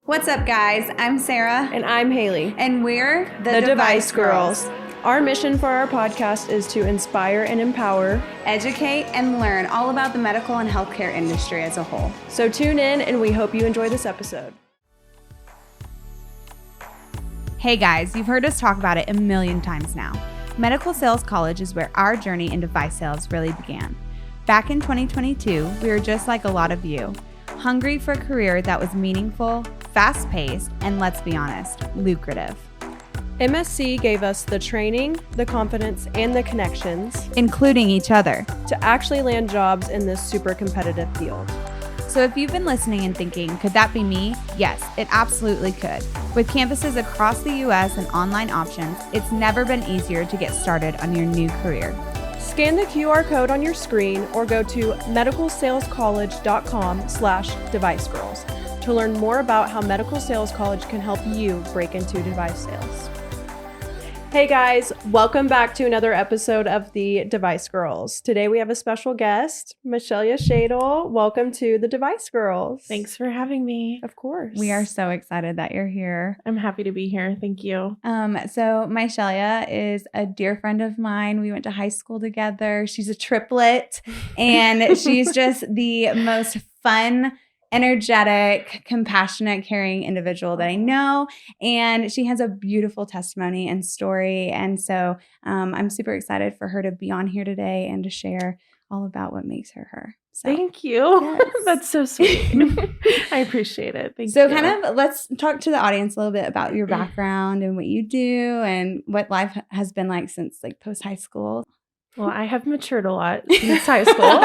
What's up, guys? I'm Sarah. And I'm Haley. And we're the Device Girls. Our mission for our podcast is to inspire and empower, educate, and learn all about the medical and healthcare industry as a whole. So tune in, and we hope you enjoy this episode. Hey guys, you've heard us talk about it a million times now. Medical Sales College is where our journey in device sales really began. Back in 2022, we were just like a lot of you, hungry for a career that was meaningful, fast-paced, and let's be honest, lucrative. MSC gave us the training, the confidence, and the connections, including each other, to actually land jobs in this super competitive field. So if you've been listening and thinking, could that be me? Yes, it absolutely could. With campuses across the U.S. and online options, it's never been easier to get started on your new career. Scan the QR code on your screen or go to medicalsalescollege.com/devicegirls to learn more about how Medical Sales College can help you break into device sales. Hey guys, welcome back to another episode of the Device Girls. Today we have a special guest, Mychellya. Welcome to the Device Girls. Thanks for having me. Of course. We are so excited that you're here. I'm happy to be here. Thank you. So Mychellya is a dear friend of mine. We went to high school together. She's a triplet, and she's just the most fun, energetic, compassionate, caring individual that I know. And she has a beautiful testimony and story. And so I'm super excited for her to be on here today and to share all about what makes her her. So, thank you. Yes. That's so sweet. I appreciate it. Thank you. So kind of let's talk to the audience a little bit about your background and what you do and what life has been like since like post high school. Well, I have matured a lot since high school,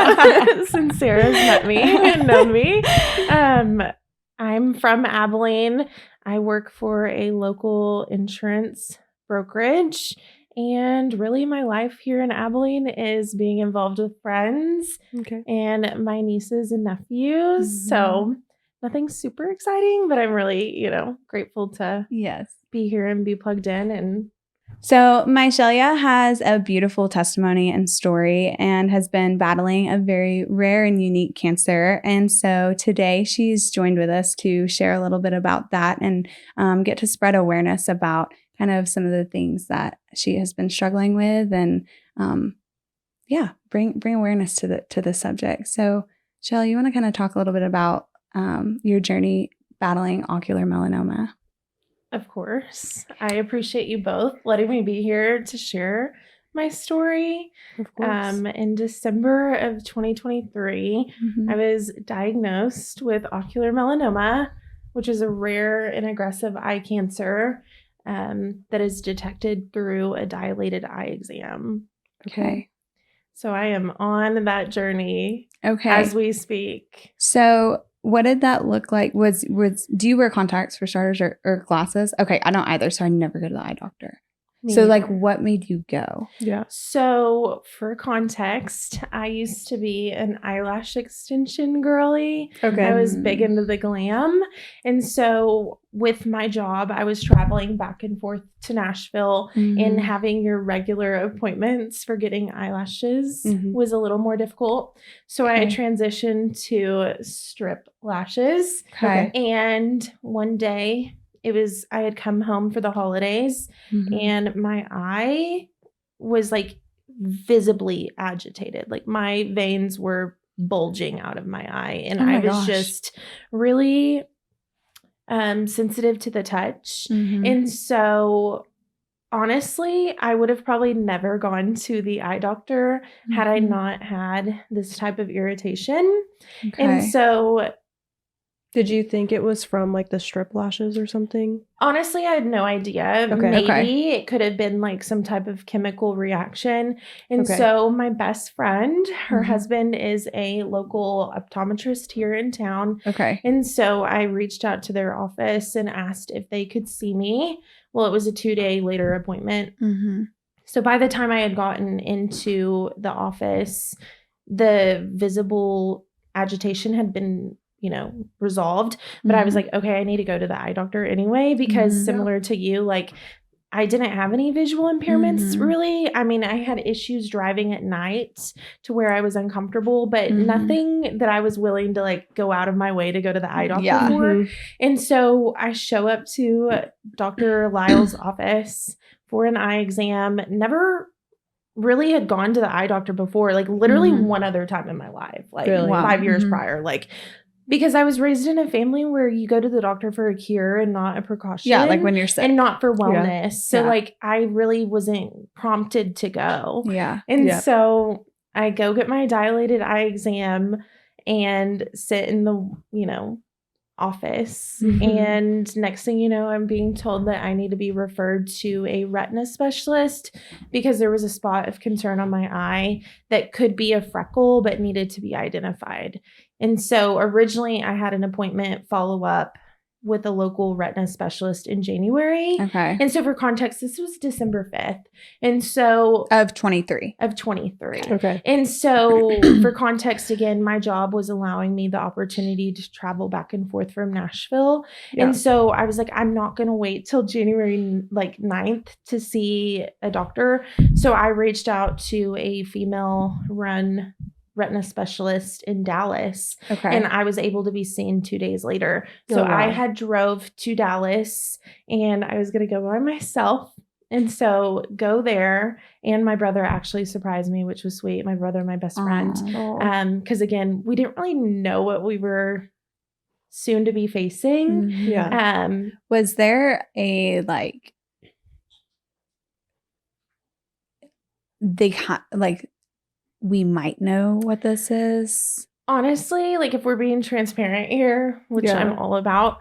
since Sarah's met me and known me. I'm from Abilene. I work for a local insurance brokerage. And really my life here in Abilene is being involved with friends and my nieces and nephews. Mm-hmm. So nothing super exciting, but I'm really, grateful to be here and be plugged in. And so Mychellya has a beautiful testimony and story and has been battling a very rare and unique cancer. And so today she's joined with us to share a little bit about that and get to spread awareness about kind of some of the things that she has been struggling with and bring awareness to the subject. So Shell, you want to kind of talk a little bit about your journey battling ocular melanoma? Of course. I appreciate you both letting me be here to share my story. Of course. In December of 2023, I was diagnosed with ocular melanoma, which is a rare and aggressive eye cancer that is detected through a dilated eye exam. Okay. So I am on that journey as we speak. So what did that look like? Do you wear contacts for starters or glasses? Okay, I don't either, so I never go to the eye doctor. So like what made you go? Yeah. So for context, I used to be an eyelash extension girly. Okay. I was big into the glam. And so with my job, I was traveling back and forth to Nashville and having your regular appointments for getting eyelashes was a little more difficult. So I transitioned to strip lashes. Okay. And one day I had come home for the holidays and my eye was like visibly agitated. Like my veins were bulging out of my eye and I was just really sensitive to the touch. And so honestly, I would have probably never gone to the eye doctor had I not had this type of irritation. Okay. And so did you think it was from like the strip lashes or something? Honestly, I had no idea. Maybe it could have been like some type of chemical reaction. And so my best friend, her husband is a local optometrist here in town. Okay. And so I reached out to their office and asked if they could see me. Well, it was a 2-day later appointment. So by the time I had gotten into the office, the visible agitation had been resolved. But I was like, okay, I need to go to the eye doctor anyway, because similar to you, like I didn't have any visual impairments Mhm. really. I mean, I had issues driving at night to where I was uncomfortable, but Mhm. nothing that I was willing to like go out of my way to go to the eye doctor Yeah. for. Mhm. And so I show up to Dr. Lyle's office for an eye exam. Never really had gone to the eye doctor before, like literally Mhm. one other time in my life, like Really? Wow. 5 years Mhm. prior. Like, because I was raised in a family where you go to the doctor for a cure and not a precaution. Yeah, like when you're sick. And not for wellness. So Yeah. like I really wasn't prompted to go. Yeah. And Yeah. so I go get my dilated eye exam and sit in the, office. Mhm. And next thing you know, I'm being told that I need to be referred to a retina specialist because there was a spot of concern on my eye that could be a freckle but needed to be identified. And so originally I had an appointment follow up with a local retina specialist in January. Okay. And so for context, this was December 5th. And so Of 23. of 23. Okay. And so for context, again, my job was allowing me the opportunity to travel back and forth from Nashville. Yeah. And so I was like, I'm not going to wait till January 9th to see a doctor. So I reached out to a female run retina specialist in Dallas. Okay. And I was able to be seen 2 days later. So Oh, wow. I had drove to Dallas and I was going to go by myself. And so go there. And my brother actually surprised me, which was sweet. My brother, my best friend. Aw. Because again, we didn't really know what we were soon to be facing. Mhm. Yeah. Was there a like we might know what this is? Honestly, like if we're being transparent here, which Yeah. I'm all about,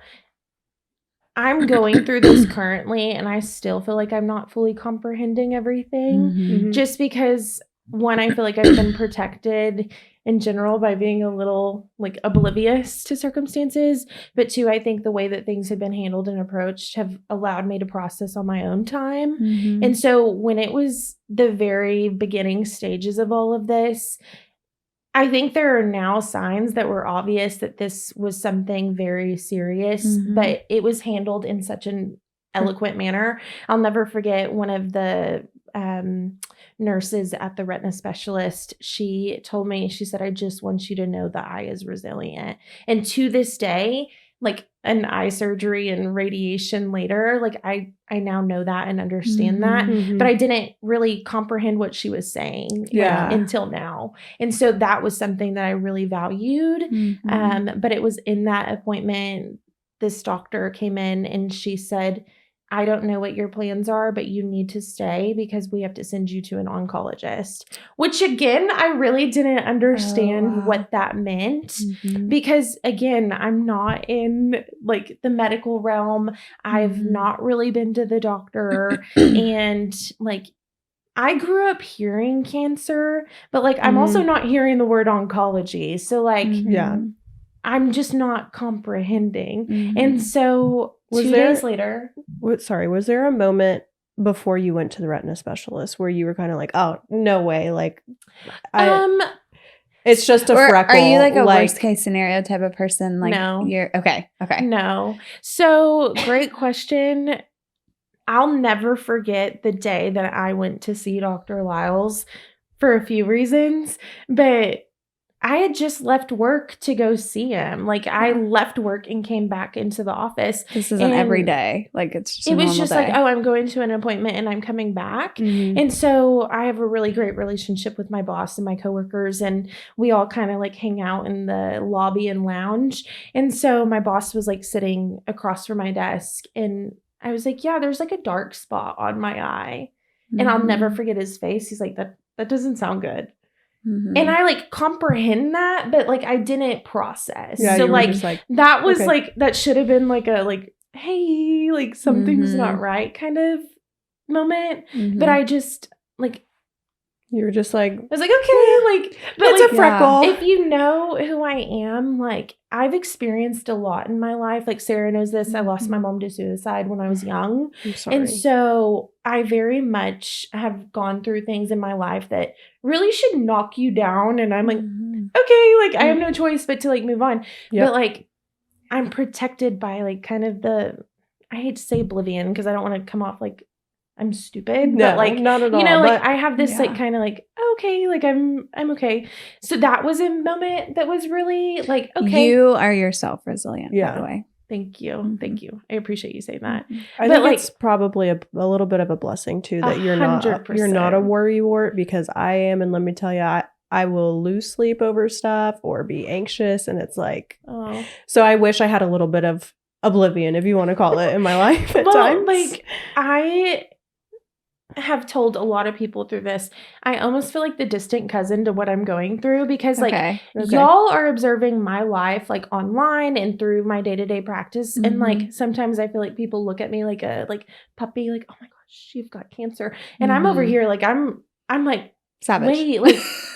I'm going through this currently and I still feel like I'm not fully comprehending everything. Mhm. Just because, one, I feel like I've been protected in general by being a little like oblivious to circumstances. But two, I think the way that things have been handled and approached have allowed me to process on my own time. Mhm. And so when it was the very beginning stages of all of this, I think there are now signs that were obvious that this was something very serious, Mhm. but it was handled in such an eloquent manner. I'll never forget one of the nurses at the retina specialist. She told me, she said, I just want you to know the eye is resilient. And to this day, like an eye surgery and radiation later, like I now know that and understand that. Mhm. But I didn't really comprehend what she was saying Yeah. until now. And so that was something that I really valued. Mhm. But it was in that appointment, this doctor came in and she said, I don't know what your plans are, but you need to stay because we have to send you to an oncologist. Which again, I really didn't understand Oh, wow. what that meant. Mhm. Because again, I'm not in like the medical realm. I've Mhm. not really been to the doctor. And like, I grew up hearing cancer, but like, I'm also not hearing the word oncology. So like, Yeah. Mhm. I'm just not comprehending. Mhm. And so Was 2 there- days later, Was there a moment before you went to the retina specialist where you were kind of like, oh, no way, like, it's just a Or freckle? are you like a worst case scenario type of person? Like No. you're okay. no. So great question. I'll never forget the day that I went to see Dr. Lyles for a few reasons, but I had just left work to go see him. Like I Yeah. left work and came back into the office. This isn't And every day. Like it's just It a was normal just day. like, oh, I'm going to an appointment and I'm coming back. Mhm. And so I have a really great relationship with my boss and my coworkers, and we all kind of like hang out in the lobby and lounge. And so my boss was like sitting across from my desk, and I was like, yeah, there's like a dark spot on my eye. And I'll never Mhm. forget his face. He's like, that doesn't sound good. Mhm. And I like comprehend that, but like I didn't process. Yeah, so you were like just like, that was okay. like, that should have been like a like, hey, like something's Mhm. not right kind of moment. Mhm. But I just like, you were just like, I was like, okay, like, but it's like, a freckle. if you know who I am, like I've experienced a lot in my life. Like Sarah knows this. I lost my mom to suicide when I was young. I'm sorry. And so I very much have gone through things in my life that really should knock you down. And I'm like, Mhm. okay, like I have no choice but to like move on. Yep. But like I'm protected by like kind of the, I hate to say oblivion because I don't want to come off like I'm stupid. No, but like, not at all. you know, like but I have this yeah. like kind of like, okay, like I'm okay. So that was a moment that was really like, okay. You are yourself resilient, by Yeah. the way. Thank you. Mhm. Thank you. I appreciate you saying that. I But, think like, it's probably a little bit of a blessing too that you're not a 100%. worrywart, because I am, and let me tell you, I will lose sleep over stuff or be anxious, and it's like, Oh. so I wish I had a little bit of oblivion, if you want to call it, in my life at times. Like I have told a lot of people through this, I almost feel like the distant cousin to what I'm going through, because like Okay. y'all are observing my life like online and through my day-to-day practice. And like Mhm. sometimes I feel like people look at me like a puppy, like, oh my gosh, you've got cancer. And I'm over Mhm. here like I'm like, Savage. wait, like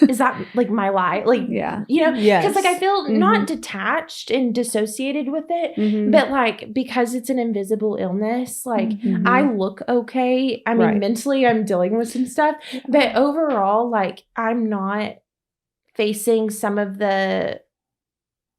is that like my lie? Like, Yeah. you know, Yes. because like I feel Mhm. not detached and dissociated with it, Mhm. but like because it's an invisible illness, like Mhm. I look okay. I mean, Right. mentally I'm dealing with some stuff, but overall, like I'm not facing some of the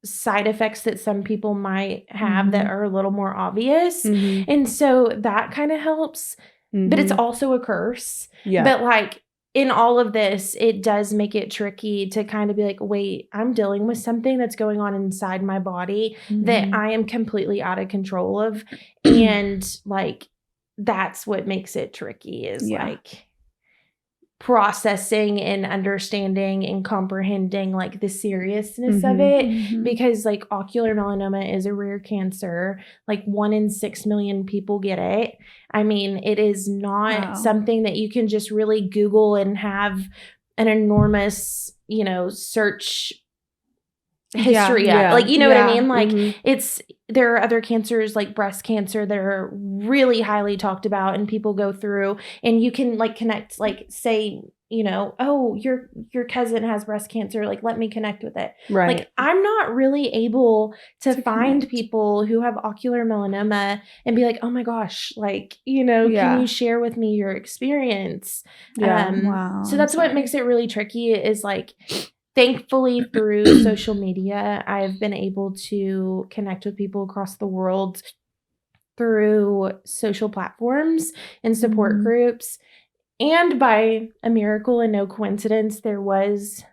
side effects that some people might have that Mhm. are a little more obvious. Mhm. And so that kind of helps, but it's Mhm. also a curse. yeah. But like in all of this, it does make it tricky to kind of be like, wait, I'm dealing with something that's going on inside my body that Mhm. I am completely out of control of. And like, that's what makes it tricky is Yeah. like processing and understanding and comprehending like the seriousness of Mhm. it. Mhm. Because like ocular melanoma is a rare cancer, like 1 in 6 million people get it. I mean, it is not Wow. something that you can just really Google and have an enormous, you know, search history of. Yeah. Like, you know what I Yeah. mean? Like Mhm. there are other cancers like breast cancer that are really highly talked about and people go through, and you can like connect, like say, you know, oh, your cousin has breast cancer, like let me connect with it. Right. Like I'm not really able to find connect. people who have ocular melanoma and be like, oh my gosh, like, you know, Yeah. can you share with me your experience? Yeah. Wow, So I'm that's what sorry. makes it really tricky is like, thankfully through social media, I've been able to connect with people across the world through social platforms and support Mhm. groups. And by a miracle and no coincidence, there was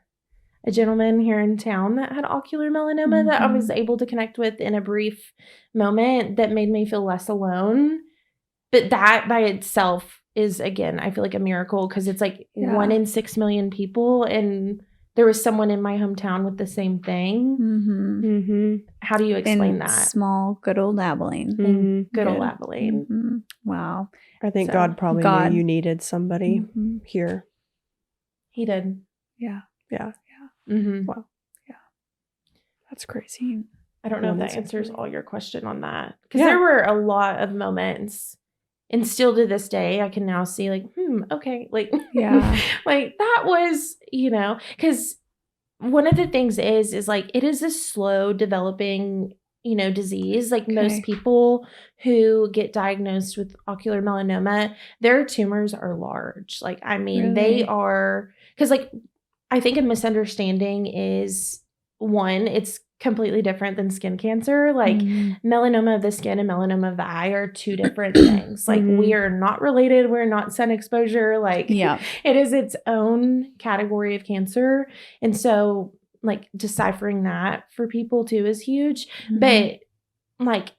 a gentleman here in town that had ocular melanoma that I was able to connect with in a brief moment that made me feel less alone. But that by itself is, again, I feel like a miracle because it's like Yeah. 1 in 6 million people. And there was someone in my hometown with the same thing. Mhm. Mhm. How do you explain In that? small, good old Abilene. Mhm. Good old Good. Abilene. Mhm. Wow. I think So, God probably God. knew you needed somebody Mhm. here. He did. Yeah. Yeah. Mm-hmm. Wow. Yeah. That's crazy. I don't know if 1 in that 6 answers million. all your question on that. Because Yeah. there were a lot of moments. And still to this day, I can now see like, okay. Like, Yeah. like that was, you know, because one of the things is like, it is a slow developing, you know, disease. Like most Okay. people who get diagnosed with ocular melanoma, their tumors are large. Like, I mean, they Really? are, because like, I think a misunderstanding is one, it's completely different than skin cancer. Like Mhm. melanoma of the skin and melanoma of the eye are two different things. Like we are not related. We're not sun exposure. Like Yeah. it is its own category of cancer. And so like deciphering that for people too is huge. Mhm. But like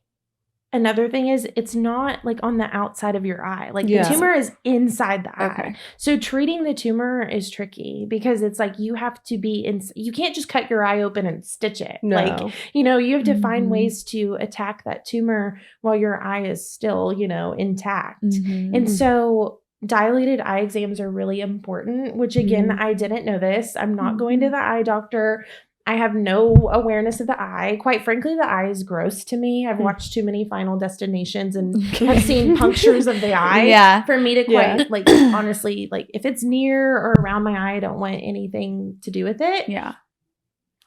another thing is it's not like on the outside of your eye. Like Yeah. the tumor is inside the eye. Okay. So treating the tumor is tricky because it's like you have to be in, you can't just cut your eye open and stitch it. No. Like, you know, you have to find Mhm. ways to attack that tumor while your eye is still, you know, intact. Mhm. And so dilated eye exams are really important, which again, Mhm. I didn't know this. I'm not Mhm. going to the eye doctor. I have no awareness of the eye. Quite frankly, the eye is gross to me. I've watched too many Final Destinations and have seen punctures of the eye. Yeah. For me to Yeah. quite, like, honestly, like, if it's near or around my eye, I don't want anything to do with it. Yeah.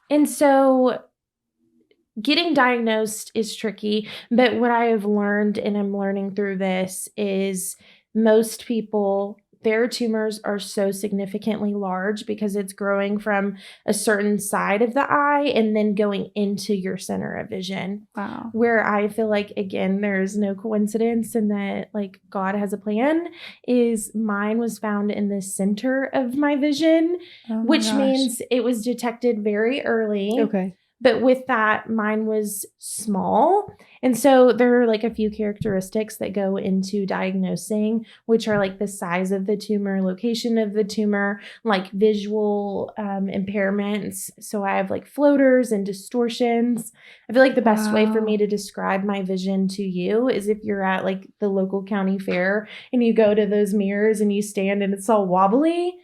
And so getting diagnosed is tricky. But what I have learned and I'm learning through this is most people their tumors are so significantly large because it's growing from a certain side of the eye and then going into your center of vision. Wow. Where I feel like, again, there's no coincidence and that like God has a plan, is mine was found in the center of my vision, which means it was detected very early. Okay. But with that, mine was small. And so there are like a few characteristics that go into diagnosing, which are like the size of the tumor, location of the tumor, like visual impairments. So I have like floaters and distortions. I feel like the best way for me to describe my vision to you is if you're at like the local county fair and you go to those mirrors and you stand and it's all wobbly.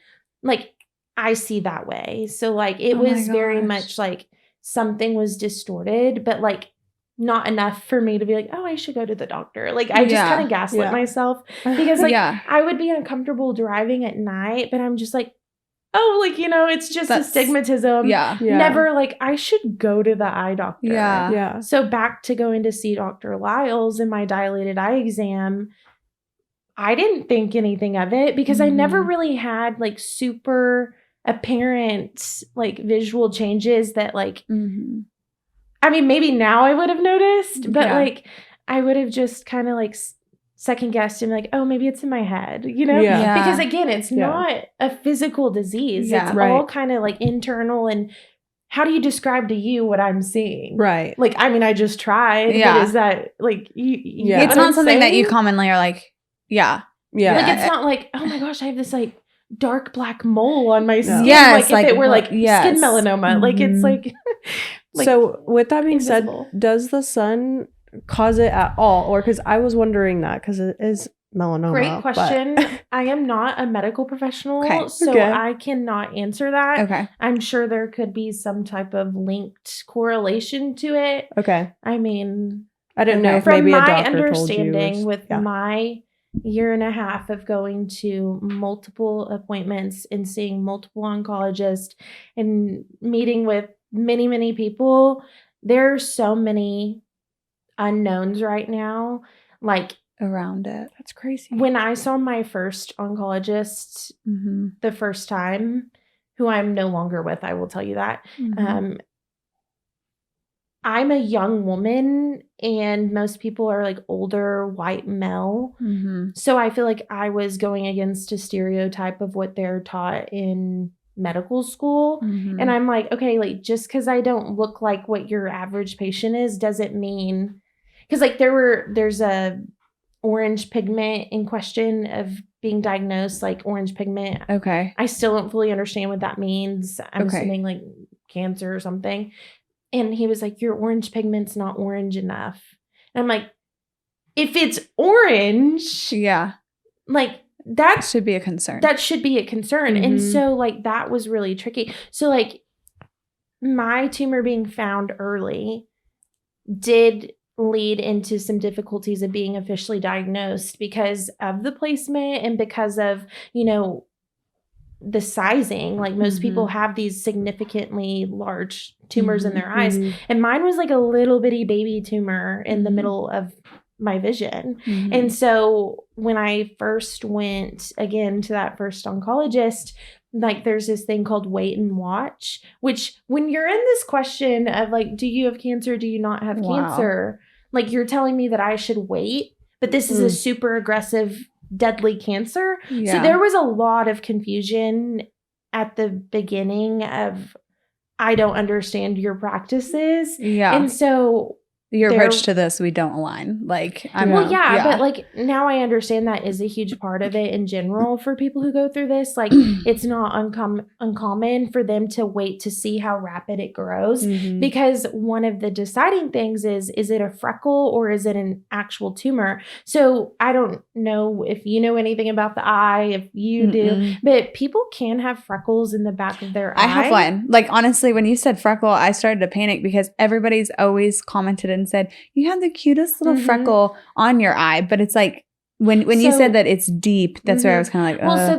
Like I see that way. So like it was very much like something was distorted, but like not enough for me to be like, oh, I should go to the doctor. Like I just kind of gaslit myself because like I would be uncomfortable driving at night, but I'm just like, oh, like, you know, it's just astigmatism. Never like I should go to the eye doctor. So back to going to see Dr. Lyles in my dilated eye exam, I didn't think anything of it because I never really had like super apparent like visual changes that like I mean maybe now I would have noticed, but like I would have just kind of like second guessed and like, oh, maybe it's in my head, you know? Because again, it's not a physical disease. It's all kind of like internal. And how do you describe to you what I'm seeing? Right. Like, I mean, I just tried. But is that like you it's not something that you commonly are like, like it's not like, oh my gosh, I have this like dark black mole on my skin. Yes, like if it were like skin melanoma. Like it's like, so with that being said, does the sun cause it at all? Or because I was wondering that because it is melanoma. Great question. I am not a medical professional, so I cannot answer that. Okay. I'm sure there could be some type of linked correlation to it. Okay. I mean, I didn't know if from maybe a my doctor understanding told you with my year and a half of going to multiple appointments and seeing multiple oncologists and meeting with many, many people, there are so many unknowns right now, like around it. That's crazy. When I saw my first oncologist the first time, who I'm no longer with, I will tell you that. I'm a young woman and most people are like older white male. So I feel like I was going against a stereotype of what they're taught in medical school. And I'm like, okay, like just because I don't look like what your average patient is doesn't mean, because like there's a orange pigment in question of being diagnosed, like orange pigment. Okay. I still don't fully understand what that means. I'm assuming like cancer or something. And he was like, your orange pigment's not orange enough. And I'm like, if it's orange, like that should be a concern. That should be a concern. And so like that was really tricky. So like my tumor being found early did lead into some difficulties of being officially diagnosed because of the placement and because of, you know, the sizing. Like most people have these significantly large tumors in their eyes. And mine was like a little bitty baby tumor in the middle of my vision. And so when I first went again to that first oncologist, like there's this thing called wait and watch, which when you're in this question of like, do you have cancer? Do you not have cancer? Like you're telling me that I should wait, but this is a super aggressive, deadly cancer. So there was a lot of confusion at the beginning of, I don't understand your practices. And so your approach to this, we don't align. Like, but like now I understand that is a huge part of it in general for people who go through this. Like, it's not uncommon for them to wait to see how rapid it grows, because one of the deciding things is it a freckle or is it an actual tumor? So I don't know if you know anything about the eye, if you do, but people can have freckles in the back of their eye. I have one. Like, honestly, when you said freckle, I started to panic because everybody's always commented and said, you have the cutest little freckle on your eye. But it's like, when you said that it's deep, that's where I was kind of like, well, so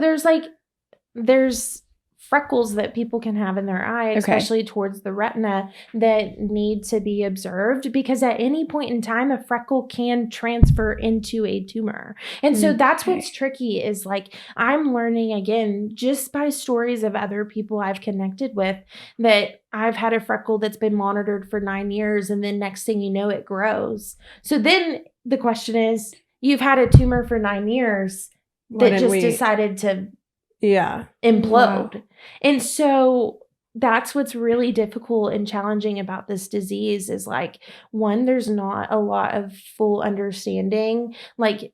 there's freckles that people can have in their eye, especially towards the retina, that need to be observed, because at any point in time, a freckle can transfer into a tumor. And so that's what's tricky, is like, I'm learning again, just by stories of other people I've connected with, that I've had a freckle that's been monitored for 9 years, and then next thing you know, it grows. So then the question is, you've had a tumor for 9 years that just decided to implode. Wow. And so that's what's really difficult and challenging about this disease, is like, one, there's not a lot of full understanding. Like,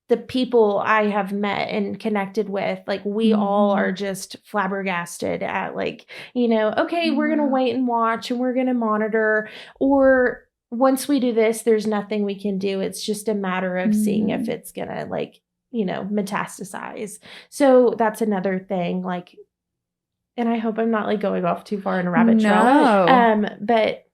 the people I have met and connected with, like, we all are just flabbergasted at, like, you know, okay, we're going to wait and watch, and we're going to monitor, or once we do this, there's nothing we can do. It's just a matter of seeing if it's going to, like, you know, metastasize. So that's another thing, like, and I hope I'm not like going off too far in a rabbit trail. But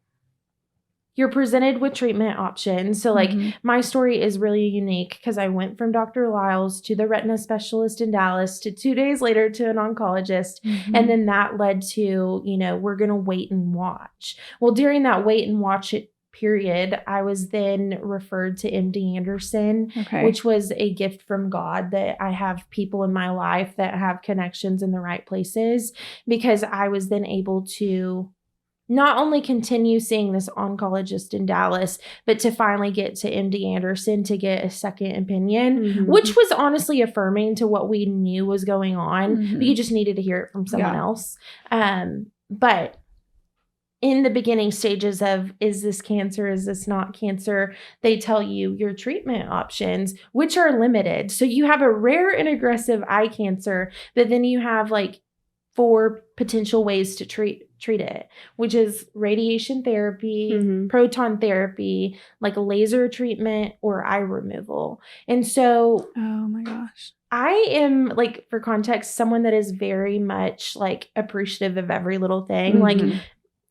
you're presented with treatment options. So like my story is really unique, because I went from Dr. Lyles to the retina specialist in Dallas to 2 days later to an oncologist. And then that led to, you know, we're going to wait and watch. Well, during that wait and watch period, I was then referred to MD Anderson, which was a gift from God, that I have people in my life that have connections in the right places, because I was then able to not only continue seeing this oncologist in Dallas, but to finally get to MD Anderson to get a second opinion, which was honestly affirming to what we knew was going on. But you just needed to hear it from someone else. But in the beginning stages of, is this cancer, is this not cancer, they tell you your treatment options, which are limited. So you have a rare and aggressive eye cancer, but then you have like 4 potential ways to treat it, which is radiation therapy, proton therapy, like laser treatment, or eye removal. And so, oh my gosh, I am, like, for context, someone that is very much like appreciative of every little thing. Like,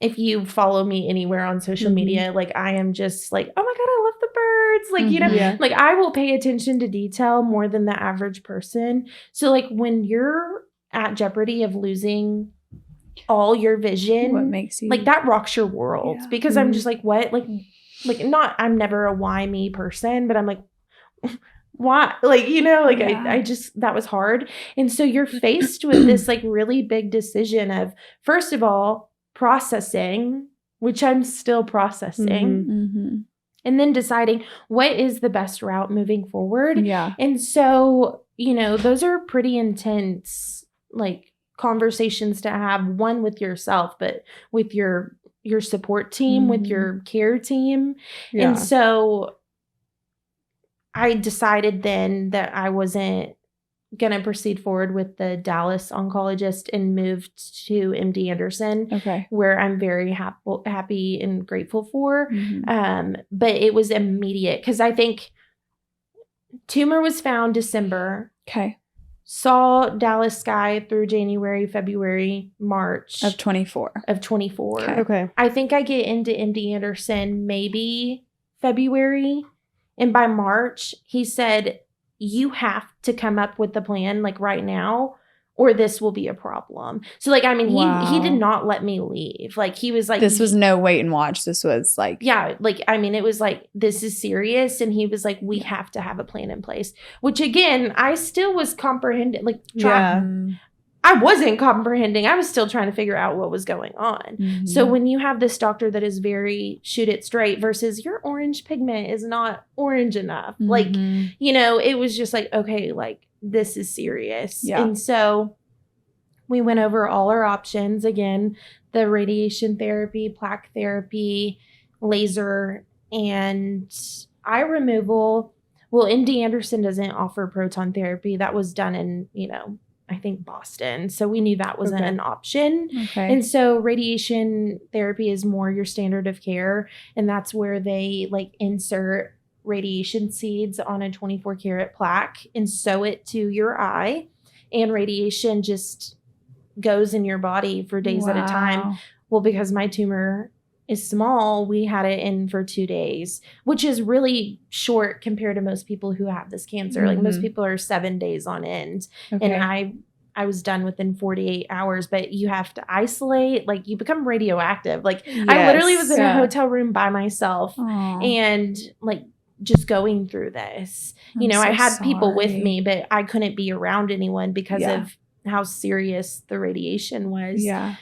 if you follow me anywhere on social media, like, I am just like, oh my God, I love the birds. Like, you know, like, I will pay attention to detail more than the average person. So like, when you're at jeopardy of losing all your vision, what makes you, like, that rocks your world, because I'm just like, what? Like not, I'm never a why me person, but I'm like, why? Like, you know, like, I just, that was hard. And so you're faced with this like really big decision of, first of all, processing, which I'm still processing, and then deciding what is the best route moving forward. And so, you know, those are pretty intense, like, conversations to have, one with yourself, but with your support team, with your care team. And so I decided then that I wasn't going to proceed forward with the Dallas oncologist and moved to MD Anderson, where I'm very happy and grateful for. But it was immediate, because I think tumor was found December. Saw Dallas sky through January, February, March of 24. I think I get into MD Anderson maybe February. And by March, he said, you have to come up with the plan, like, right now, or this will be a problem. So like, I mean, he did not let me leave. Like, he was like, this was no wait and watch. This was like, like, I mean, it was like, this is serious. And he was like, we have to have a plan in place, which again, I still was comprehending, like, I wasn't comprehending. I was still trying to figure out what was going on. So when you have this doctor that is very shoot it straight versus your orange pigment is not orange enough, like, you know, it was just like, okay, like, this is serious. And so we went over all our options again, the radiation therapy, plaque therapy, laser, and eye removal. Well, MD Anderson doesn't offer proton therapy. That was done in, you know, I think Boston. So we knew that wasn't an option. And so radiation therapy is more your standard of care. And that's where they like insert radiation seeds on a 24 karat plaque and sew it to your eye. And radiation just goes in your body for days at a time. Well, because my tumor is small, we had it in for 2 days, which is really short compared to most people who have this cancer. Like, most people are 7 days on end. And I I was done within 48 hours, but you have to isolate, like you become radioactive. Like I literally was in a hotel room by myself and like just going through this. I had people with me, but I couldn't be around anyone because of how serious the radiation was. Yeah.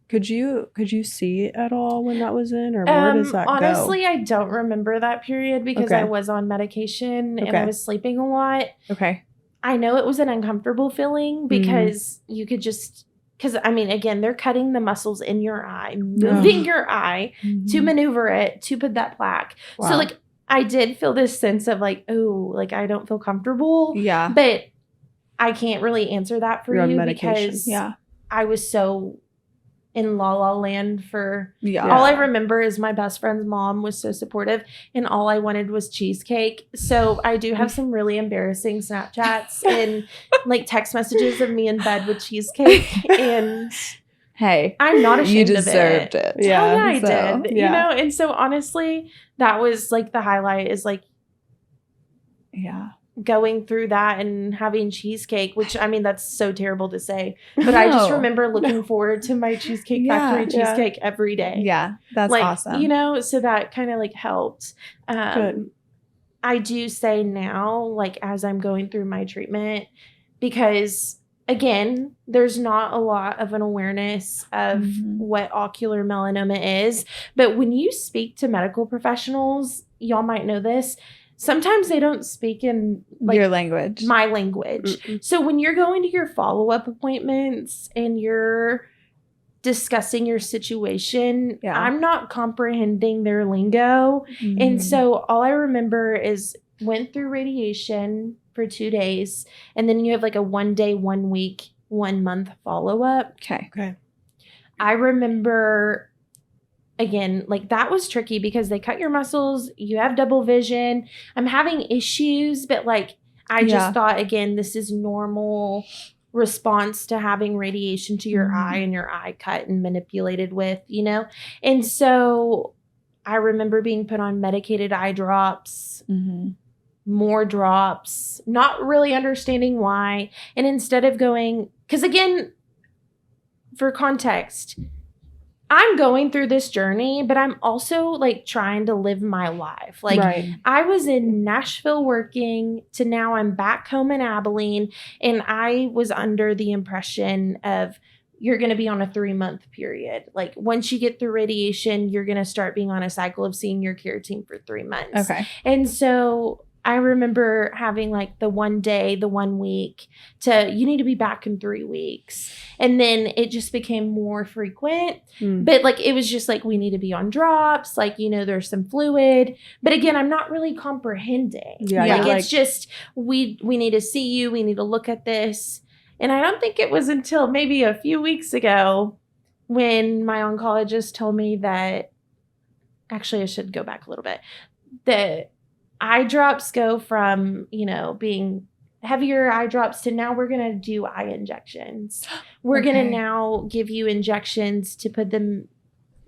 Could you see at all when that was in, or where does that honestly, go? I don't remember that period because I was on medication and I was sleeping a lot. Okay. I know it was an uncomfortable feeling because you could just, because I mean, again, they're cutting the muscles in your eye, moving your eye to maneuver it, to put that plaque. Wow. So like, I did feel this sense of like, oh, like I don't feel comfortable. Yeah. But I can't really answer that for you because I was so in la la land for all I remember is my best friend's mom was so supportive and all I wanted was cheesecake. So I do have some really embarrassing Snapchats and like text messages of me in bed with cheesecake, and hey, I'm not ashamed you deserved of it. Yeah, I did. And so honestly, that was like the highlight is like going through that and having cheesecake, which I mean, that's so terrible to say, but I just remember looking forward to my Cheesecake Factory cheesecake every day. Yeah, that's like, awesome. So that kind of like helped. Good. I do say now, like as I'm going through my treatment, because again, there's not a lot of an awareness of what ocular melanoma is, but when you speak to medical professionals, y'all might know this, sometimes they don't speak in like your language, my language. So when you're going to your follow-up appointments and you're discussing your situation, I'm not comprehending their lingo. And so all I remember is went through radiation for 2 days. And then you have like a 1 day, 1 week, 1 month follow-up. Okay. I remember, again, like that was tricky because they cut your muscles. You have double vision. I'm having issues, but like I just thought, again, this is normal response to having radiation to your eye and your eye cut and manipulated with, And so I remember being put on medicated eye drops, more drops, not really understanding why. And instead of going, because again, for context, I'm going through this journey, but I'm also like trying to live my life. Like I was in Nashville working to now I'm back home in Abilene. And I was under the impression of you're going to be on a 3-month period. Like once you get through radiation, you're going to start being on a cycle of seeing your care team for 3 months. Okay. And so I remember having like the 1 day, the 1 week to, you need to be back in 3 weeks. And then it just became more frequent. But like, it was just like, we need to be on drops. Like, there's some fluid. But again, I'm not really comprehending. Like it's just, we need to see you. We need to look at this. And I don't think it was until maybe a few weeks ago when my oncologist told me that, actually, I should go back a little bit, that eye drops go from, being heavier eye drops to now we're going to do eye injections. We're going to now give you injections to put them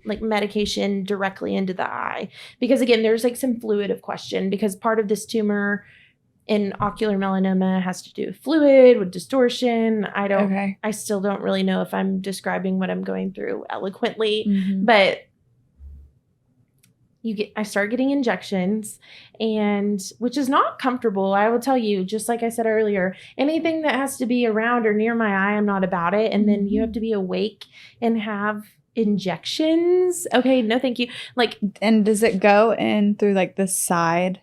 like medication directly into the eye. Because again, there's like some fluid of question because part of this tumor in ocular melanoma has to do with fluid, with distortion. I still don't really know if I'm describing what I'm going through eloquently, but I start getting injections, and which is not comfortable. I will tell you, just like I said earlier, anything that has to be around or near my eye, I'm not about it. And then you have to be awake and have injections. Okay, no, thank you. Like, and does it go in through like the side?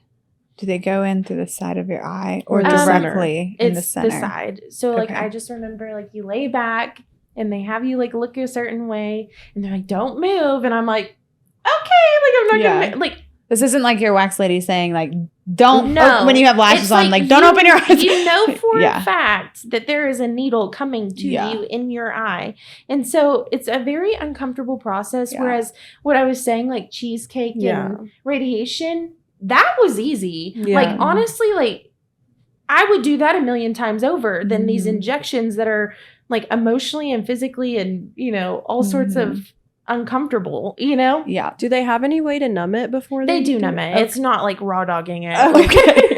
Do they go in through the side of your eye or directly in the center? It's the side. So like, I just remember like you lay back and they have you like look a certain way, and they're like, "Don't move," and I'm like, okay, like I'm not gonna like. This isn't like your wax lady saying like, don't when you have lashes on, like don't open your eyes. You know for a fact that there is a needle coming to you in your eye. And so it's a very uncomfortable process. Whereas what I was saying, like cheesecake and radiation, that was easy. Like honestly, like I would do that 1,000,000 times over than these injections that are like emotionally and physically and, all sorts of uncomfortable, Yeah. Do they have any way to numb it before they do numb it? Okay. It's not like raw dogging it. Okay.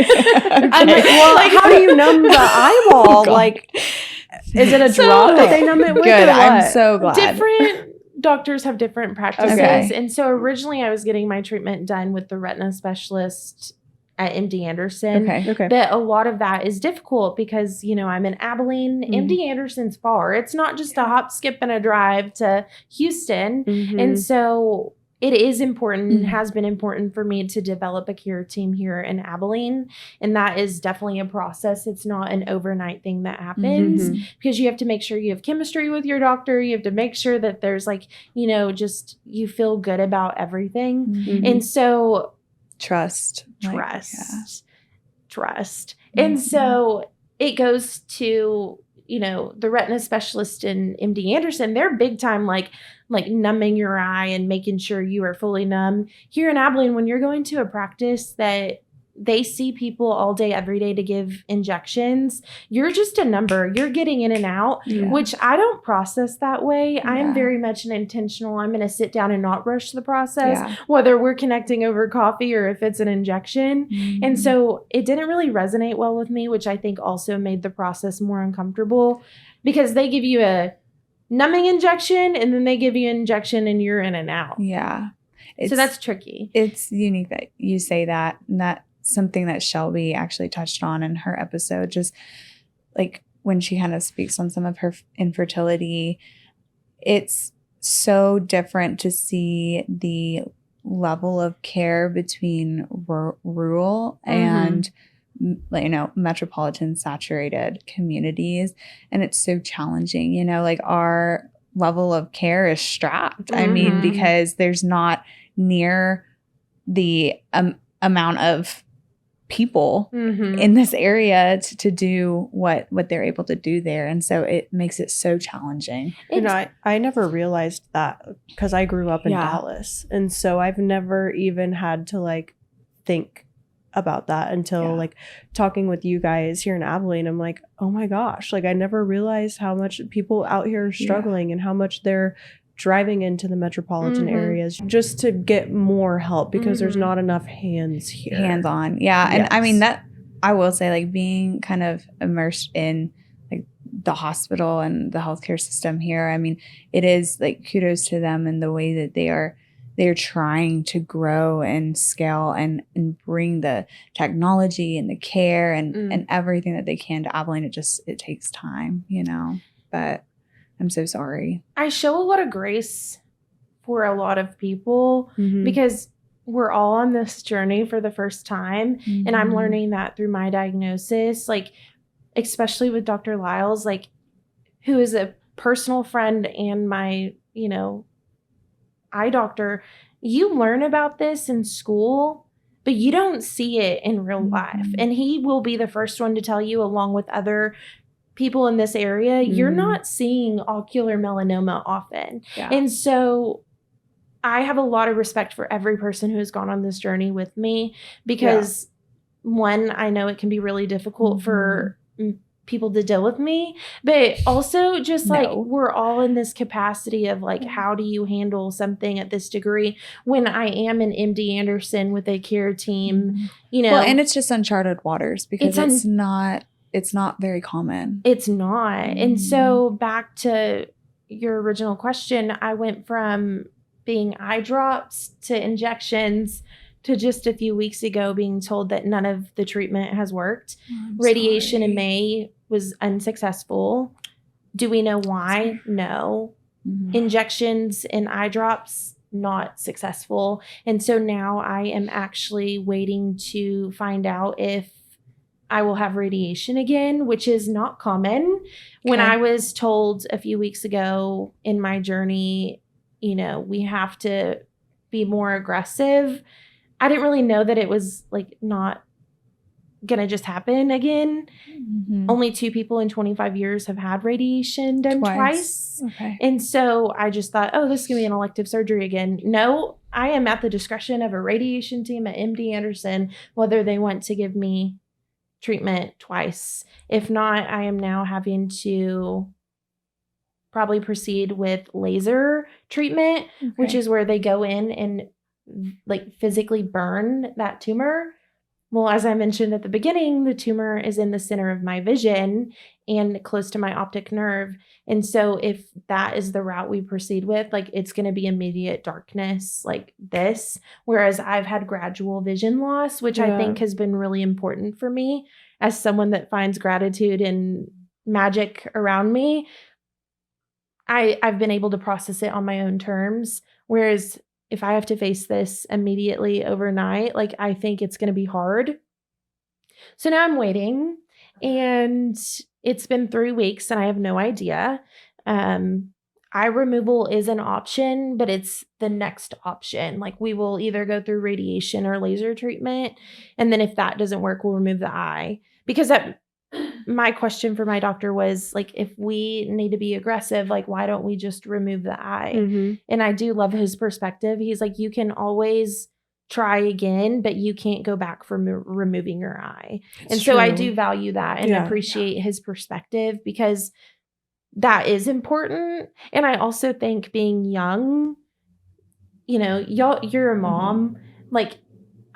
I'm like, well, like, how do you numb the eyeball? Is it a drop that they numb it with? Good. Or what? I'm so glad. Different doctors have different practices. Okay. And so originally I was getting my treatment done with the retina specialist at MD Anderson. Okay. But a lot of that is difficult because, I'm in Abilene. MD Anderson's far. It's not just a hop, skip, and a drive to Houston. Mhm. And so it is important, has been important for me to develop a care team here in Abilene. And that is definitely a process. It's not an overnight thing that happens because you have to make sure you have chemistry with your doctor. You have to make sure that there's just you feel good about everything. Mhm. And so Trust. Trust. And so it goes to, the retina specialist in MD Anderson. They're big time, like numbing your eye and making sure you are fully numb. Here in Abilene, when you're going to a practice that they see people all day, every day to give injections, you're just a number. You're getting in and out, which I don't process that way. I am very much an intentional. I'm going to sit down and not rush the process, whether we're connecting over coffee or if it's an injection. And so it didn't really resonate well with me, which I think also made the process more uncomfortable because they give you a numbing injection and then they give you an injection and you're in and out. Yeah. So that's tricky. It's unique that you say that. And that's something that Shelby actually touched on in her episode, just like when she kind of speaks on some of her infertility. It's so different to see the level of care between rural and metropolitan saturated communities. And it's so challenging, our level of care is strapped. I mean, because there's not near the amount of people in this area to do what they're able to do there. And so it makes it so challenging. I never realized that because I grew up in Dallas. And so I've never even had to think about that until talking with you guys here in Abilene. I'm like, oh my gosh, I never realized how much people out here are struggling and how much they're driving into the metropolitan areas just to get more help because there's not enough hands here. Hands on. Yeah. And I mean, that I will say, being kind of immersed in the hospital and the healthcare system here, I mean, it is kudos to them in the way that they're trying to grow and scale and bring the technology and the care and everything that they can to Abilene. It takes time, but I'm so sorry. I show a lot of grace for a lot of people because we're all on this journey for the first time. And I'm learning that through my diagnosis, especially with Dr. Lyles, who is a personal friend and my, eye doctor. You learn about this in school, but you don't see it in real life. And he will be the first one to tell you, along with other people in this area, you're not seeing ocular melanoma often. Yeah. And so I have a lot of respect for every person who has gone on this journey with me because one, I know it can be really difficult for people to deal with me, but also just we're all in this capacity of how do you handle something at this degree when I am an MD Anderson with a care team, Well, and it's just uncharted waters because it's not very common. It's not. And so back to your original question, I went from being eye drops to injections to just a few weeks ago being told that none of the treatment has worked. Radiation in May was unsuccessful. Do we know why? No. Injections and eye drops, not successful. And so now I am actually waiting to find out if I will have radiation again, which is not common. When I was told a few weeks ago in my journey, we have to be more aggressive, I didn't really know that it was not going to just happen again. Only 2 people in 25 years have had radiation done twice. Okay. And so I just thought, oh, this is going to be an elective surgery again. No, I am at the discretion of a radiation team at MD Anderson, whether they want to give me treatment twice. If not, I am now having to probably proceed with laser treatment, which is where they go in and physically burn that tumor well, as I mentioned at the beginning, the tumor is in the center of my vision and close to my optic nerve. And so if that is the route we proceed with, like it's going to be immediate darkness like this. Whereas I've had gradual vision loss, which I think has been really important for me as someone that finds gratitude and magic around me. I've been able to process it on my own terms. Whereas if I have to face this immediately overnight, like I think it's going to be hard. So now I'm waiting, and it's been 3 weeks and I have no idea. Eye removal is an option, but it's the next option. Like we will either go through radiation or laser treatment. And then if that doesn't work, we'll remove the eye. Because my question for my doctor was like, if we need to be aggressive, like, why don't we just remove the eye? And I do love his perspective. He's like, you can always try again, but you can't go back from removing your eye. And so I do value that and appreciate his perspective, because that is important. And I also think being young, you know, you're a mom, like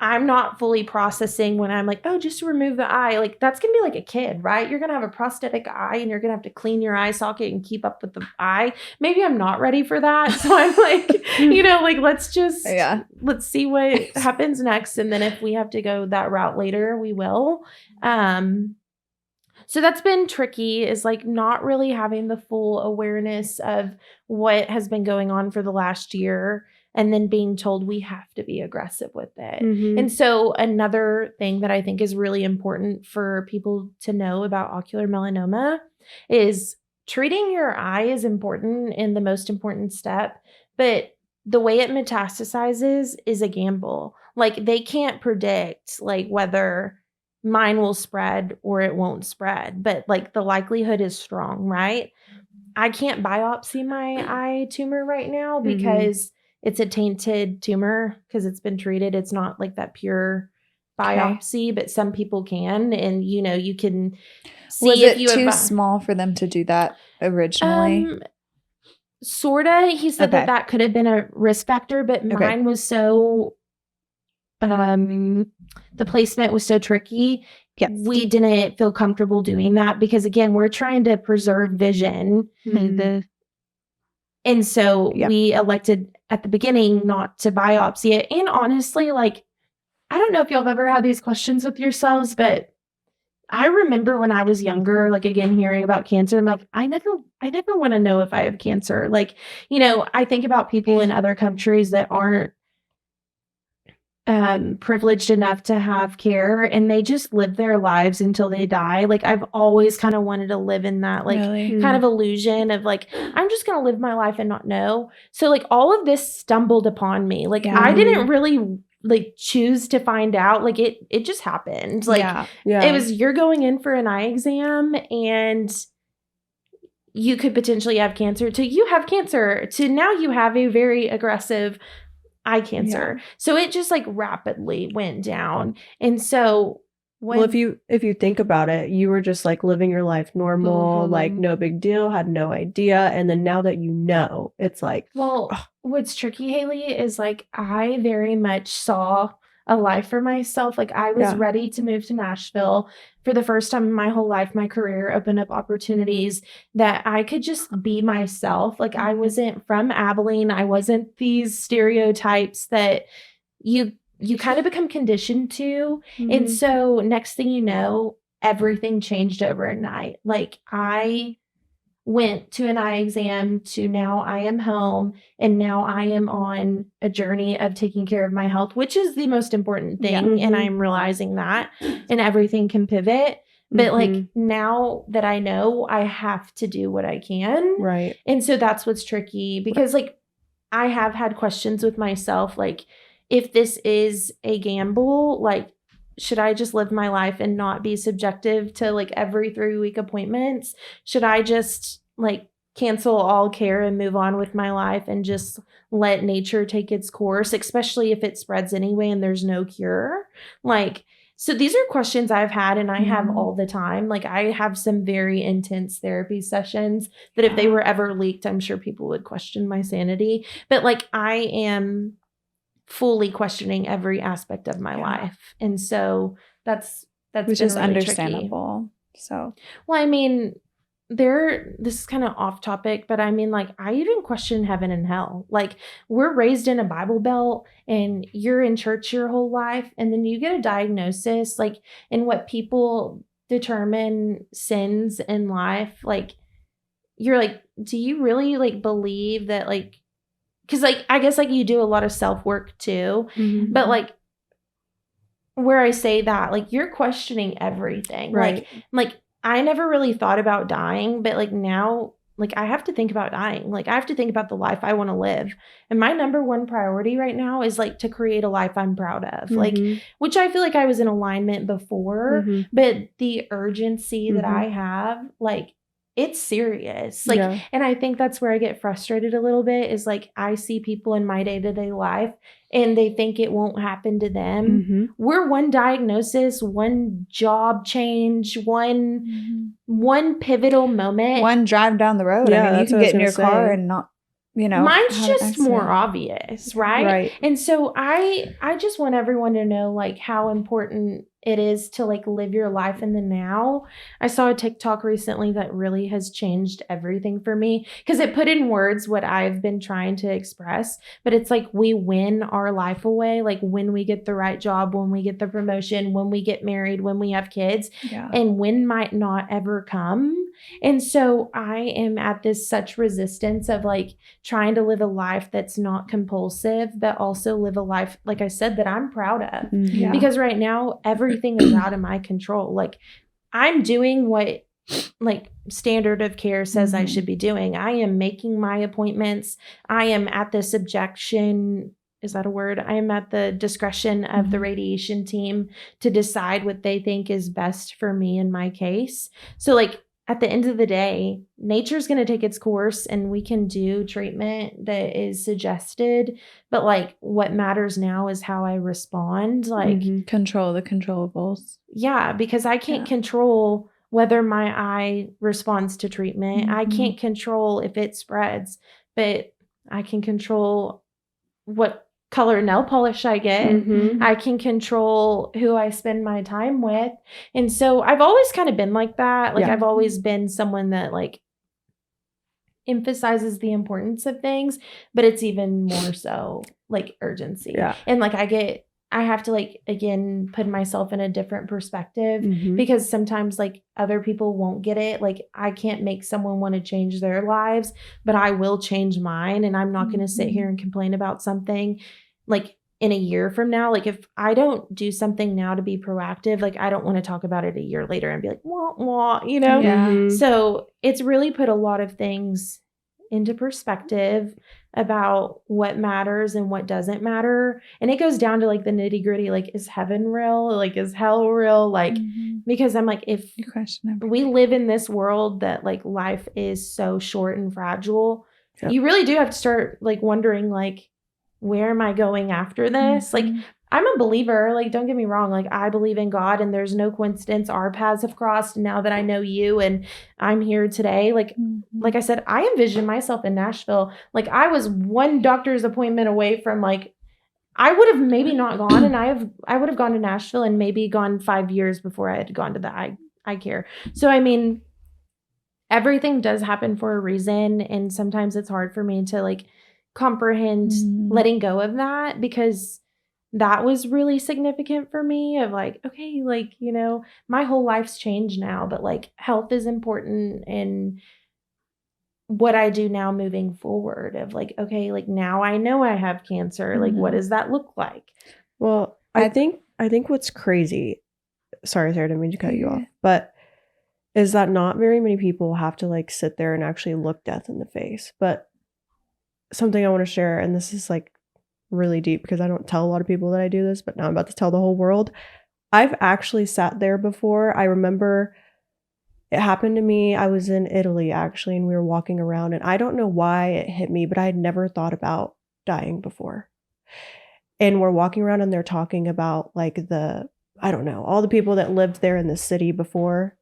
I'm not fully processing when I'm like, oh, just remove the eye. Like that's going to be like a kid, right? You're going to have a prosthetic eye and you're going to have to clean your eye socket and keep up with the eye. Maybe I'm not ready for that. So I'm like, you know, like, let's see what happens next. And then if we have to go that route later, we will. So that's been tricky, is like not really having the full awareness of what has been going on for the last year, and then being told we have to be aggressive with it. And so another thing that I think is really important for people to know about ocular melanoma is treating your eye is important and the most important step, but the way it metastasizes is a gamble. Like they can't predict like whether mine will spread or it won't spread, but like the likelihood is strong, right? I can't biopsy my eye tumor right now because it's a tainted tumor because it's been treated. It's not like that pure biopsy, but some people can. And, you know, you can see Was if it you too small for them to do that originally? Sorta. He said that could have been a risk factor, but mine was so, the placement was so tricky. Yes. We didn't feel comfortable doing that because, again, we're trying to preserve vision. And so we elected at the beginning not to biopsy it. And honestly, like, I don't know if y'all have ever had these questions with yourselves, but I remember when I was younger, like, again, hearing about cancer, I'm like, I never want to know if I have cancer. Like, you know, I think about people in other countries that aren't privileged enough to have care, and they just live their lives until they die. Like I've always kind of wanted to live in that like kind of illusion of like, I'm just going to live my life and not know. So like all of this stumbled upon me. Like I didn't really like choose to find out. Like it just happened. Like it was, you're going in for an eye exam and you could potentially have cancer, to you have cancer, to now you have a very aggressive eye cancer. So it just like rapidly went down. And so if you think about it, you were just like living your life normal, like no big deal, had no idea. And then now that you know, it's like, well, what's tricky, Haley, is like I very much saw a life for myself. Like I was ready to move to Nashville for the first time in my whole life. My career opened up opportunities that I could just be myself. Like I wasn't from Abilene. I wasn't these stereotypes that you kind of become conditioned to. And so next thing you know, everything changed overnight. Like I went to an eye exam to now I am home, and now I am on a journey of taking care of my health, which is the most important thing. And I'm realizing that, and everything can pivot. But like now that I know, I have to do what I can. Right. And so that's what's tricky, because like I have had questions with myself, like if this is a gamble, like should I just live my life and not be subjective to like every 3-week appointments? Should I just like cancel all care and move on with my life and just let nature take its course, especially if it spreads anyway and there's no cure? Like, so these are questions I've had and I have all the time. Like I have some very intense therapy sessions that if they were ever leaked, I'm sure people would question my sanity. But like I am fully questioning every aspect of my life. And so that's which been is really understandable. Tricky. So, well, I mean, this is kind of off topic, but I mean, like, I even question heaven and hell. Like, we're raised in a Bible Belt and you're in church your whole life, and then you get a diagnosis, like, in what people determine sins in life. Like, you're like, do you really like believe that, like, because like, I guess like you do a lot of self-work too, but like, where I say that, like, you're questioning everything. Right. Like I never really thought about dying, but like now, like, I have to think about dying. Like, I have to think about the life I want to live. And my number one priority right now is like to create a life I'm proud of. Like, which I feel like I was in alignment before, but the urgency that I have, like, it's serious. Like, and I think that's where I get frustrated a little bit is like, I see people in my day-to-day life and they think it won't happen to them. We're one diagnosis, one job change, one pivotal moment. One drive down the road. I mean, you can get in your car and not, you know. Mine's just more obvious, right? And so I just want everyone to know, like, how important it is to like live your life in the now. I saw a TikTok recently that really has changed everything for me because it put in words what I've been trying to express, but it's like we win our life away, like when we get the right job, when we get the promotion, when we get married, when we have kids, and when might not ever come. And so I am at this such resistance of like trying to live a life that's not compulsive, but also live a life, like I said, that I'm proud of. Because right now, everything is out of my control. Like, I'm doing what like standard of care says I should be doing. I am making my appointments. I am at the subjection. Is that a word? I am at the discretion of the radiation team to decide what they think is best for me in my case. So like, at the end of the day, nature's going to take its course and we can do treatment that is suggested. But like what matters now is how I respond. Like control the controllables. Yeah, because I can't control whether my eye responds to treatment. I can't control if it spreads, but I can control what color nail polish I get. I can control who I spend my time with. And so I've always kind of been like that. Like I've always been someone that like emphasizes the importance of things, but it's even more so like urgency. And like I have to like, again, put myself in a different perspective because sometimes like other people won't get it. Like I can't make someone want to change their lives, but I will change mine. And I'm not going to sit here and complain about something like in a year from now. Like if I don't do something now to be proactive, like I don't want to talk about it a year later and be like, wah, wah, you know? So it's really put a lot of things into perspective about what matters and what doesn't matter. And it goes down to like the nitty gritty, like, is heaven real? Like, is hell real? Like, because I'm like, if we live in this world that like life is so short and fragile, you really do have to start like wondering, like, where am I going after this? Like, I'm a believer, like, don't get me wrong. Like, I believe in God and there's no coincidence our paths have crossed now that I know you and I'm here today. Like, like I said, I envision myself in Nashville. Like, I was one doctor's appointment away from like, I would have maybe not gone and I would have gone to Nashville and maybe gone 5 years before I had gone to the eye care. So, I mean, everything does happen for a reason. And sometimes it's hard for me to like comprehend letting go of that because that was really significant for me of like, okay, like, you know, my whole life's changed now, but like health is important and what I do now moving forward of like, okay, like now I know I have cancer. Like, what does that look like? Well, I think what's crazy, sorry, Sarah, I didn't mean to cut you off, but is that not very many people have to like sit there and actually look death in the face. But something I want to share, and this is like really deep because I don't tell a lot of people that I do this, but now I'm about to tell the whole world. I've actually sat there before. I remember it happened to me. I was in Italy actually, and we were walking around, and I don't know why it hit me, but I had never thought about dying before. And we're walking around and they're talking about like I don't know, all the people that lived there in the city before.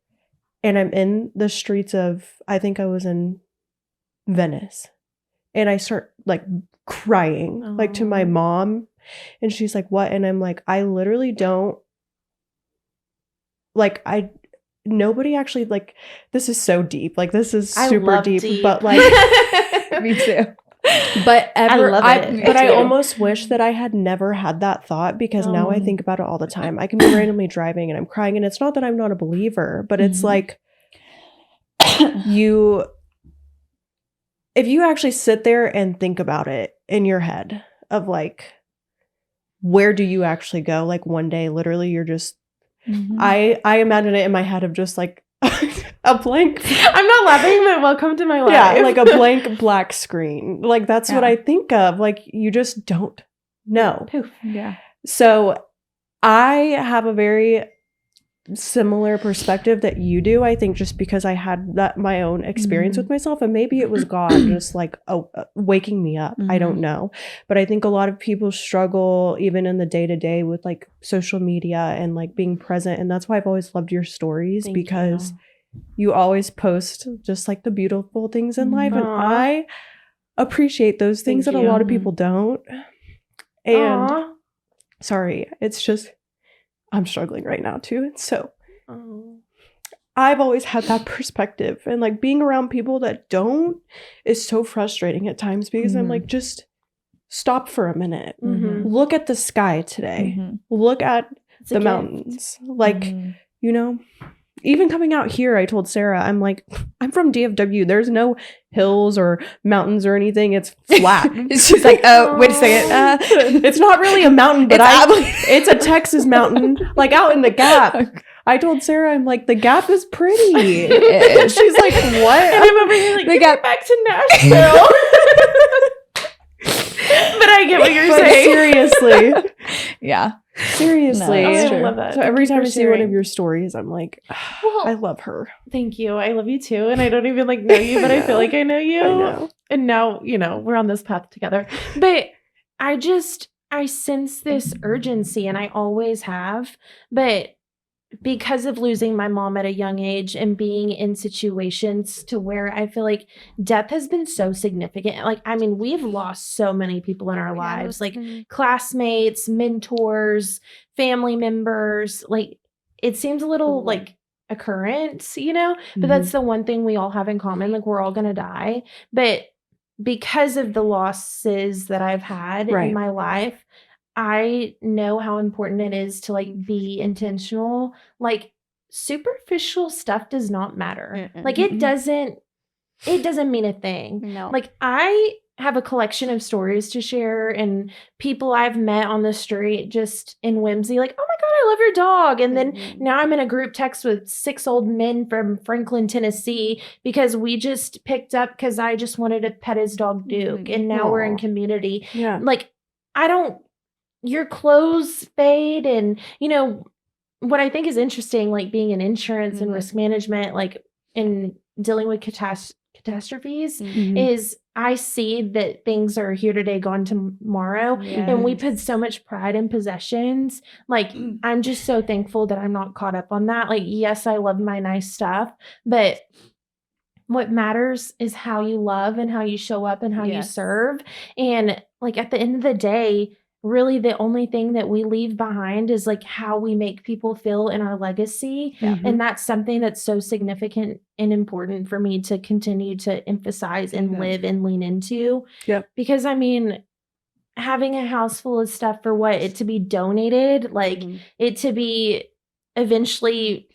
And I'm in the streets of, I think I was in Venice. And I start like crying, like to my mom. And she's like, what? And I'm like, I literally don't, like, nobody actually, like, this is so deep. Like, this is super deep, but like, Me too. but I too. almost wish that I had never had that thought, because now I think about it all the time. I can be randomly driving and I'm crying, and it's not that I'm not a believer, but it's like, if you actually sit there and think about it in your head of like, where do you actually go? Like one day, literally, you're just, I imagine it in my head of just like a blank. I'm not laughing, but welcome to my life. Yeah, like a blank black screen. Like that's what I think of. Like you just don't know. Poof. Yeah. So I have a very similar perspective that you do, I think, just because I had that my own experience with myself, and maybe it was God just like waking me up. I don't know, but I think a lot of people struggle even in the day-to-day with like social media and like being present, and that's why I've always loved your stories. Thank because you always post just like the beautiful things in life, and I appreciate those things that a lot of people don't. And sorry, it's just I'm struggling right now too. And so I've always had that perspective, and like being around people that don't is so frustrating at times, because I'm like, just stop for a minute. Look at the sky today. Look at the mountains. Like, you know, even coming out here, I told Sarah, I'm like, I'm from DFW. There's no hills or mountains or anything. It's flat. She's like, oh, wait a second. It's not really a mountain, but it's a Texas mountain, like out in the Gap. I told Sarah, I'm like, the Gap is pretty. And she's like, what? And I'm over here like, the Gap back to Nashville. But I get what you're saying. Seriously. Yeah. Seriously. No, I love that. So every time I see one sharing. of your stories, I'm like, I love her. Thank you. I love you too. And I don't even like know you, but I feel like I know you. I know. And now, you know, we're on this path together. But I sense this urgency, and I always have. But because of losing my mom at a young age and being in situations to where I feel like death has been so significant. Like, I mean, we've lost so many people in our lives, like classmates, mentors, family members. Like, it seems a little like a occurrence, you know, but that's the one thing we all have in common. Like, we're all going to die. But because of the losses that I've had in my life, I know how important it is to like be intentional. Like, superficial stuff does not matter. Like, it doesn't mean a thing. No. Like, I have a collection of stories to share, and people I've met on the street just in whimsy, like, oh my God, I love your dog. And then now I'm in a group text with 6 old men from Franklin, Tennessee, because we just picked up because I just wanted to pet his dog Duke. And now we're in community. Yeah. Like, your clothes fade. And, you know, what I think is interesting, like being in insurance and risk management, like in dealing with catastrophes, is I see that things are here today, gone tomorrow. And we put so much pride in possessions. Like, I'm just so thankful that I'm not caught up on that. Like, yes, I love my nice stuff, but what matters is how you love and how you show up and how you serve. And like, at the end of the day, really the only thing that we leave behind is like how we make people feel in our legacy. And that's something that's so significant and important for me to continue to emphasize and live and lean into. Because I mean, having a house full of stuff for it to be donated, like it to be eventually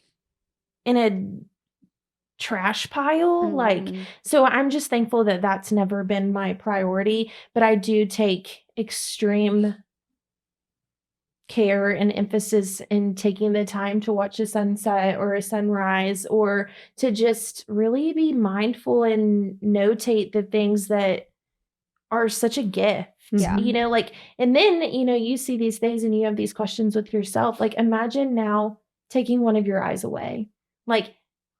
in a trash pile, like, so I'm just thankful that that's never been my priority. But I do take extreme care and emphasis in taking the time to watch a sunset or a sunrise, or to just really be mindful and notate the things that are such a gift. You know, like, and then, you know, you see these things and you have these questions with yourself. Like, imagine now taking one of your eyes away, like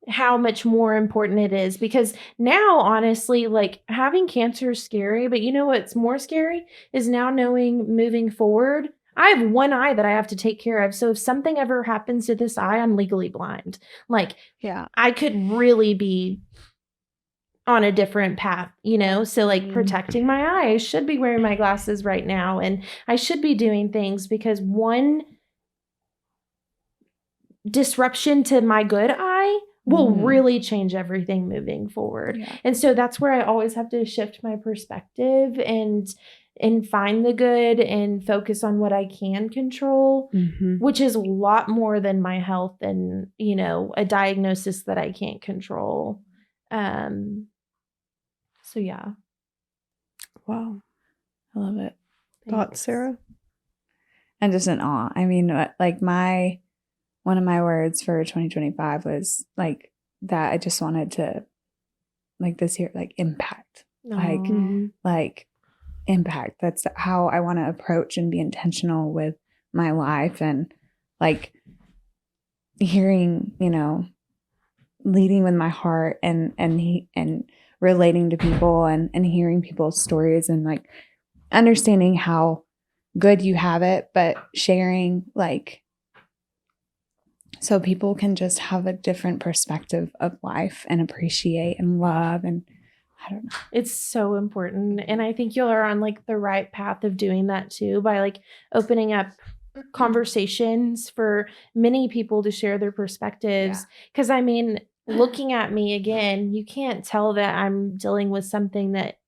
how much more important it is. Because now, honestly, like, having cancer is scary, but you know what's more scary is now knowing moving forward, I have one eye that I have to take care of. So if something ever happens to this eye, I'm legally blind. Like, I could really be on a different path, you know? So like protecting my eye, I should be wearing my glasses right now, and I should be doing things, because one disruption to my good eye will really change everything moving forward. Yeah. And so that's where I always have to shift my perspective and find the good and focus on what I can control, which is a lot more than my health and, you know, a diagnosis that I can't control. So yeah. Wow. I love it. Thoughts, Sarah? I'm just in awe. I mean, like one of my words for 2025 was like that. I just wanted to, like this year, like impact, like impact. That's how I want to approach and be intentional with my life, and like hearing, you know, leading with my heart and relating to people and hearing people's stories and like understanding how good you have it, but sharing like so people can just have a different perspective of life and appreciate and love, and I don't know. It's so important. And I think you are on like the right path of doing that too, by like opening up conversations for many people to share their perspectives. Because I mean, looking at me again, you can't tell that I'm dealing with something that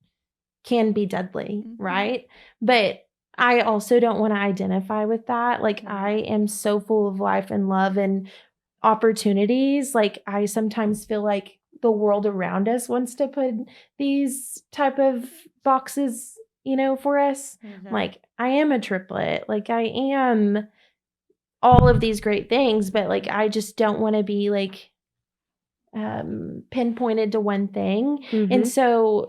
can be deadly, right? But I also don't want to identify with that. Like I am so full of life and love and opportunities. Like I sometimes feel like the world around us wants to put these type of boxes, you know, for us. Like I am a triplet. Like I am all of these great things, but like I just don't want to be like pinpointed to one thing. And so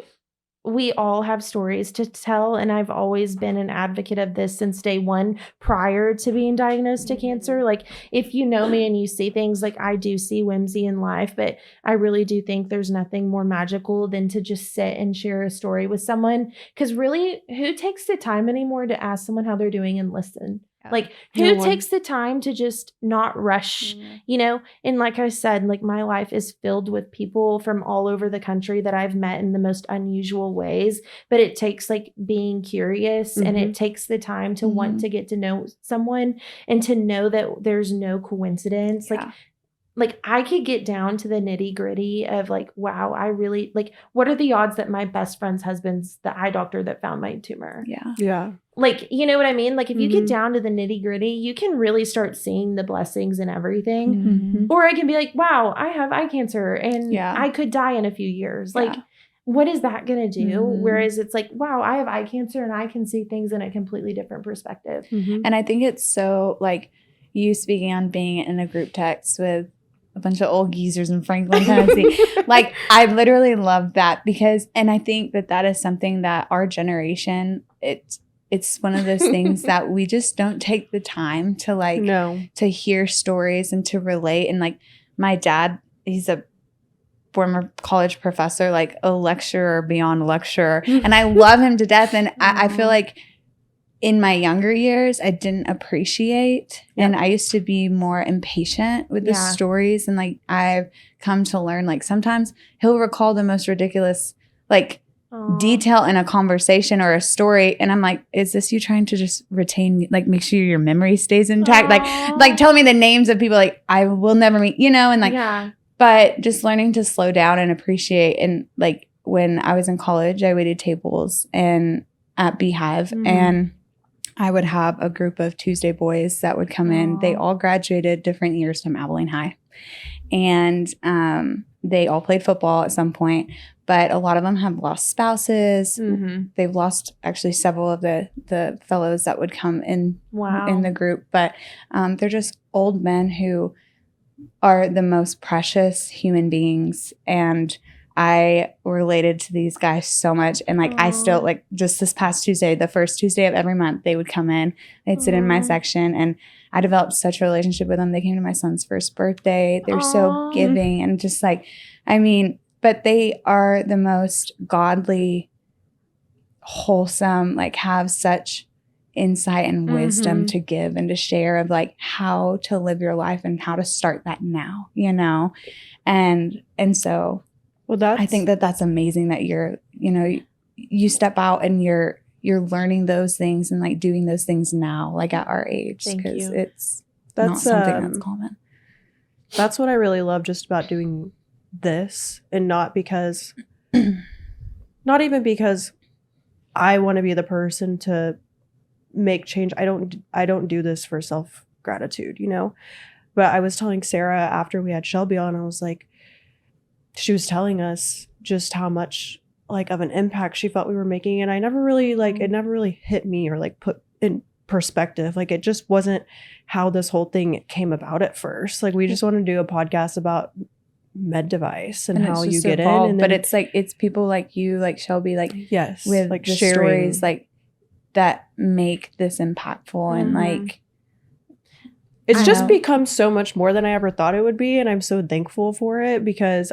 we all have stories to tell, and I've always been an advocate of this since day one prior to being diagnosed to cancer. Like if you know me and you see things, like I do see whimsy in life, but I really do think there's nothing more magical than to just sit and share a story with someone, because really, who takes the time anymore to ask someone how they're doing and listen? Like who takes the time to just not rush, you know? And like I said, like my life is filled with people from all over the country that I've met in the most unusual ways, but it takes like being curious and it takes the time to want to get to know someone and to know that there's no coincidence. Like I could get down to the nitty gritty of like, wow, I really like, what are the odds that my best friend's husband's the eye doctor that found my tumor? Yeah. Like, you know what I mean? Like if you get down to the nitty gritty, you can really start seeing the blessings in everything. Or I can be like, wow, I have eye cancer and I could die in a few years. Like, what is that going to do? Whereas it's like, wow, I have eye cancer and I can see things in a completely different perspective. And I think it's so like you speaking on being in a group text with a bunch of old geezers in Franklin, Tennessee. Like I literally love that because, and I think that is something that our generation, it's one of those things that we just don't take the time to like, to hear stories and to relate. And like my dad, he's a former college professor, like a lecturer beyond a lecturer. And I love him to death. And I feel like in my younger years, I didn't appreciate, and I used to be more impatient with the stories. And like, I've come to learn, like sometimes he'll recall the most ridiculous, like detail in a conversation or a story. And I'm like, is this you trying to just retain, like make sure your memory stays intact? Like tell me the names of people like I will never meet, you know? And like, but just learning to slow down and appreciate. And like when I was in college, I waited tables and at Beehive and I would have a group of Tuesday boys that would come in. They all graduated different years from Abilene High. And they all played football at some point. But a lot of them have lost spouses. They've lost actually several of the fellows that would come in in the group. But they're just old men who are the most precious human beings. And I related to these guys so much. And like, I still like just this past Tuesday, the first Tuesday of every month, they would come in, they'd sit in my section, and I developed such a relationship with them. They came to my son's first birthday. They're so giving and just like, I mean, but they are the most godly, wholesome, like have such insight and wisdom to give and to share of like how to live your life and how to start that now, you know? And so Well, I think that's amazing that you're, you step out and you're learning those things and like doing those things now, like at our age, Thank because you. it's That's not something that's common. That's what I really love just about doing this, and not even because I want to be the person to make change. I don't do this for self-gratitude, But I was telling Sarah after we had Shelby on, I was like, she was telling us just how much like of an impact she felt we were making. And I never really it never really hit me or like put in perspective. Like it just wasn't how this whole thing came about at first. Like we just want to do a podcast about med device and how you get evolved, in. And but it's like, it's people like you, like Shelby, like yes, with like the sharing stories like that make this impactful and Mhm. like, it's I just know. become so much more than I ever thought it would be. And I'm so thankful for it because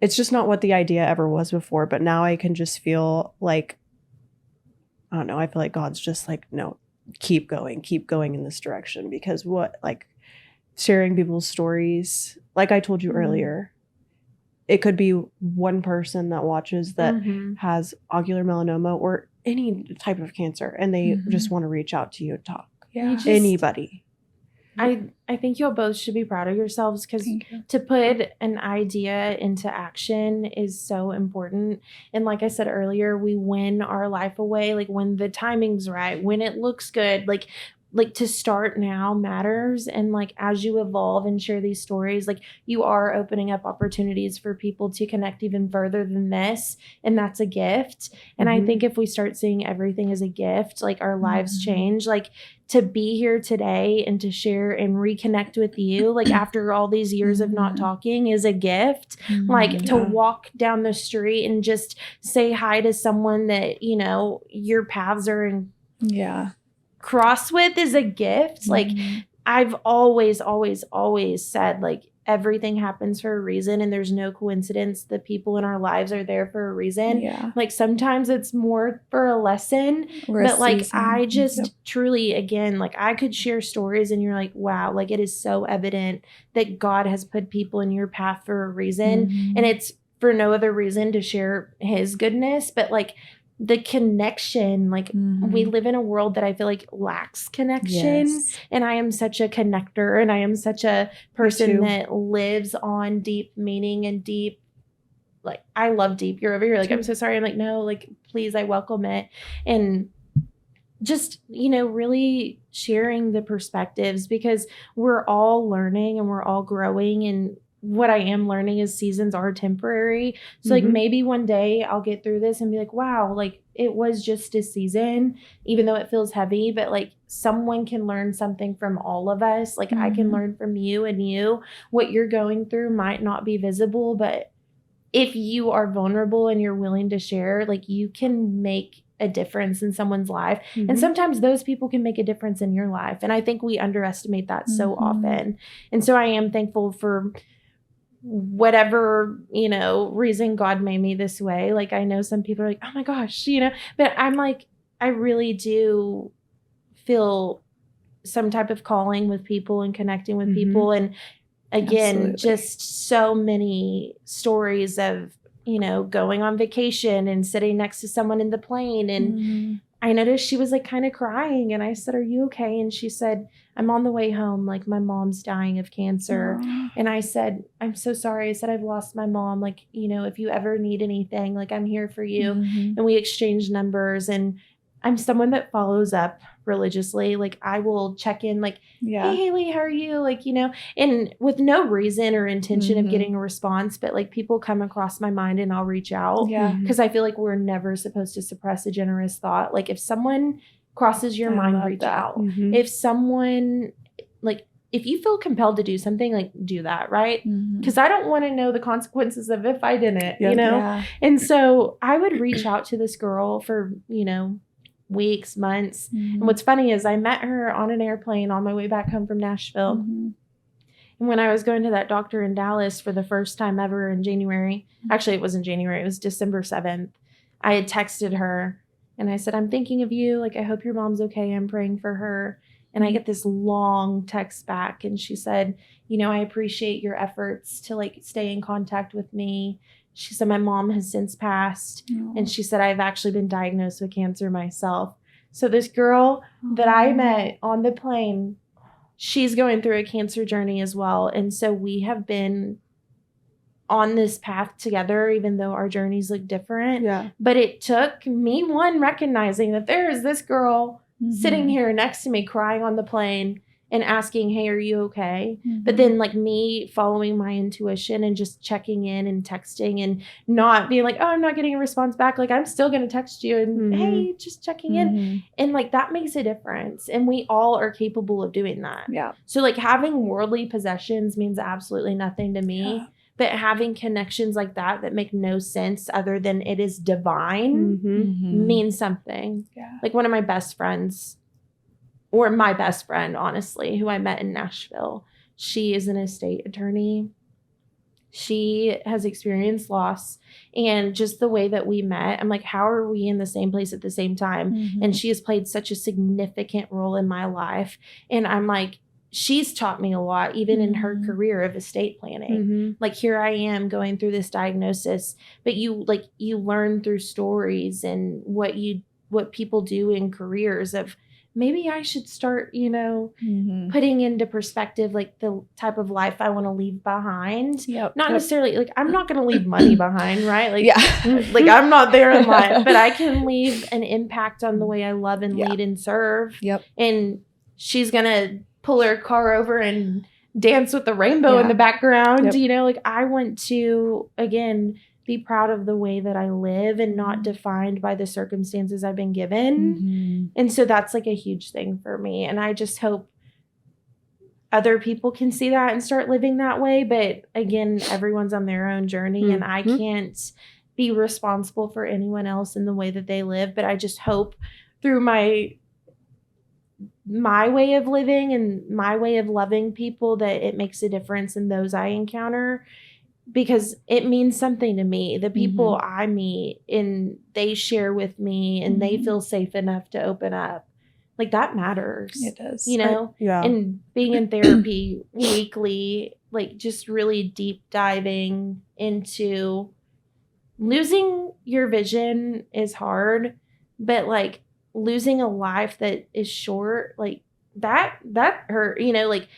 it's just not what the idea ever was before. But now I can just feel like, I don't know, I feel like God's just like, no, keep going in this direction. Because like sharing people's stories, like I told you earlier, it could be one person that watches that Mhm. has ocular melanoma or any type of cancer, and they just want to reach out to you and talk. yeah. Anybody. I think y'all both should be proud of yourselves because Thank you. to put an idea into action is so important. And like I said earlier, we win our life away, like when the timing's right, when it looks good, like to start now matters. And like as you evolve and share these stories, like you are opening up opportunities for people to connect even further than this. And that's a gift. And I think if we start seeing everything as a gift, like our lives change. Like to be here today and to share and reconnect with you, like after all these years of not talking, is a gift. Like to walk down the street and just say hi to someone that, your paths are in cross with is a gift. Like I've always said, like everything happens for a reason and there's no coincidence. The people in our lives are there for a reason. Like sometimes it's more for a lesson, but like I just truly, again, like I could share stories and you're like, wow, like it is so evident that God has put people in your path for a reason. And it's for no other reason to share his goodness, but like the connection, like we live in a world that I feel like lacks connection. And I am such a connector and I am such a person that lives on deep meaning and deep, like I love deep. You're over here like, I'm so sorry. I'm like, no, like, please, I welcome it. And just, really sharing the perspectives because we're all learning and we're all growing. And what I am learning is seasons are temporary. So like maybe one day I'll get through this and be like, wow, like it was just a season, even though it feels heavy, but like someone can learn something from all of us. Like I can learn from you and you. What you're going through might not be visible, but if you are vulnerable and you're willing to share, like you can make a difference in someone's life. And sometimes those people can make a difference in your life. And I think we underestimate that so often. And so I am thankful for whatever, reason God made me this way. Like I know some people are like, oh my gosh, but I'm like, I really do feel some type of calling with people and connecting with people. And again, just so many stories of, going on vacation and sitting next to someone in the plane. And I noticed she was like kind of crying. And I said, are you okay? And she said, I'm on the way home. Like my mom's dying of cancer. And I said, I'm so sorry. I said, I've lost my mom. Like, if you ever need anything, like I'm here for you. And we exchanged numbers. And I'm someone that follows up religiously. Like I will check in like, hey Haley, how are you? Like, and with no reason or intention of getting a response, but like people come across my mind and I'll reach out. Because I feel like we're never supposed to suppress a generous thought. Like if someone crosses your mind, reach out. If someone like, if you feel compelled to do something, like do that, right? Because I don't want to know the consequences of if I didn't, And so I would reach out to this girl for, weeks, months. And what's funny is I met her on an airplane on my way back home from Nashville. And when I was going to that doctor in Dallas for the first time ever in January, actually it wasn't January, it was December 7th, I had texted her and I said, I'm thinking of you. Like, I hope your mom's okay. I'm praying for her. And I get this long text back, and she said, you know, I appreciate your efforts to like stay in contact with me. She said, my mom has since passed. And she said, I've actually been diagnosed with cancer myself. So this girl that I met on the plane, she's going through a cancer journey as well. And so we have been on this path together, even though our journeys look different. Yeah. But it took me, one, recognizing that there is this girl sitting here next to me crying on the plane and asking, hey, are you okay? But then like me following my intuition and just checking in and texting and not being like, oh, I'm not getting a response back. Like, I'm still going to text you and hey, just checking in. And like, that makes a difference. And we all are capable of doing that. Yeah. So like having worldly possessions means absolutely nothing to me. Yeah. But having connections like that make no sense other than it is divine means something. Yeah. Like one of my best friends, or my best friend, honestly, who I met in Nashville, she is an estate attorney. She has experienced loss. And just the way that we met, I'm like, how are we in the same place at the same time? And she has played such a significant role in my life. And I'm like, she's taught me a lot, even in her career of estate planning. Like here I am going through this diagnosis, but you learn through stories and what people do in careers of maybe I should start, you know, putting into perspective, like the type of life I want to leave behind. Not necessarily like, I'm not going to leave money behind, right? Like, like I'm not there in life, but I can leave an impact on the way I love and lead and serve. And she's going to pull her car over and dance with the rainbow in the background. You know, like I want to, again, be proud of the way that I live and not defined by the circumstances I've been given. And so that's like a huge thing for me. And I just hope other people can see that and start living that way. But again, everyone's on their own journey and I can't be responsible for anyone else in the way that they live. But I just hope through my way of living and my way of loving people that it makes a difference in those I encounter, because it means something to me. The people I meet and they share with me and they feel safe enough to open up. Like that matters. It does. You know? Yeah. And being in therapy weekly, like just really deep diving into losing your vision is hard, but like losing a life that is short, like that hurt, you know, like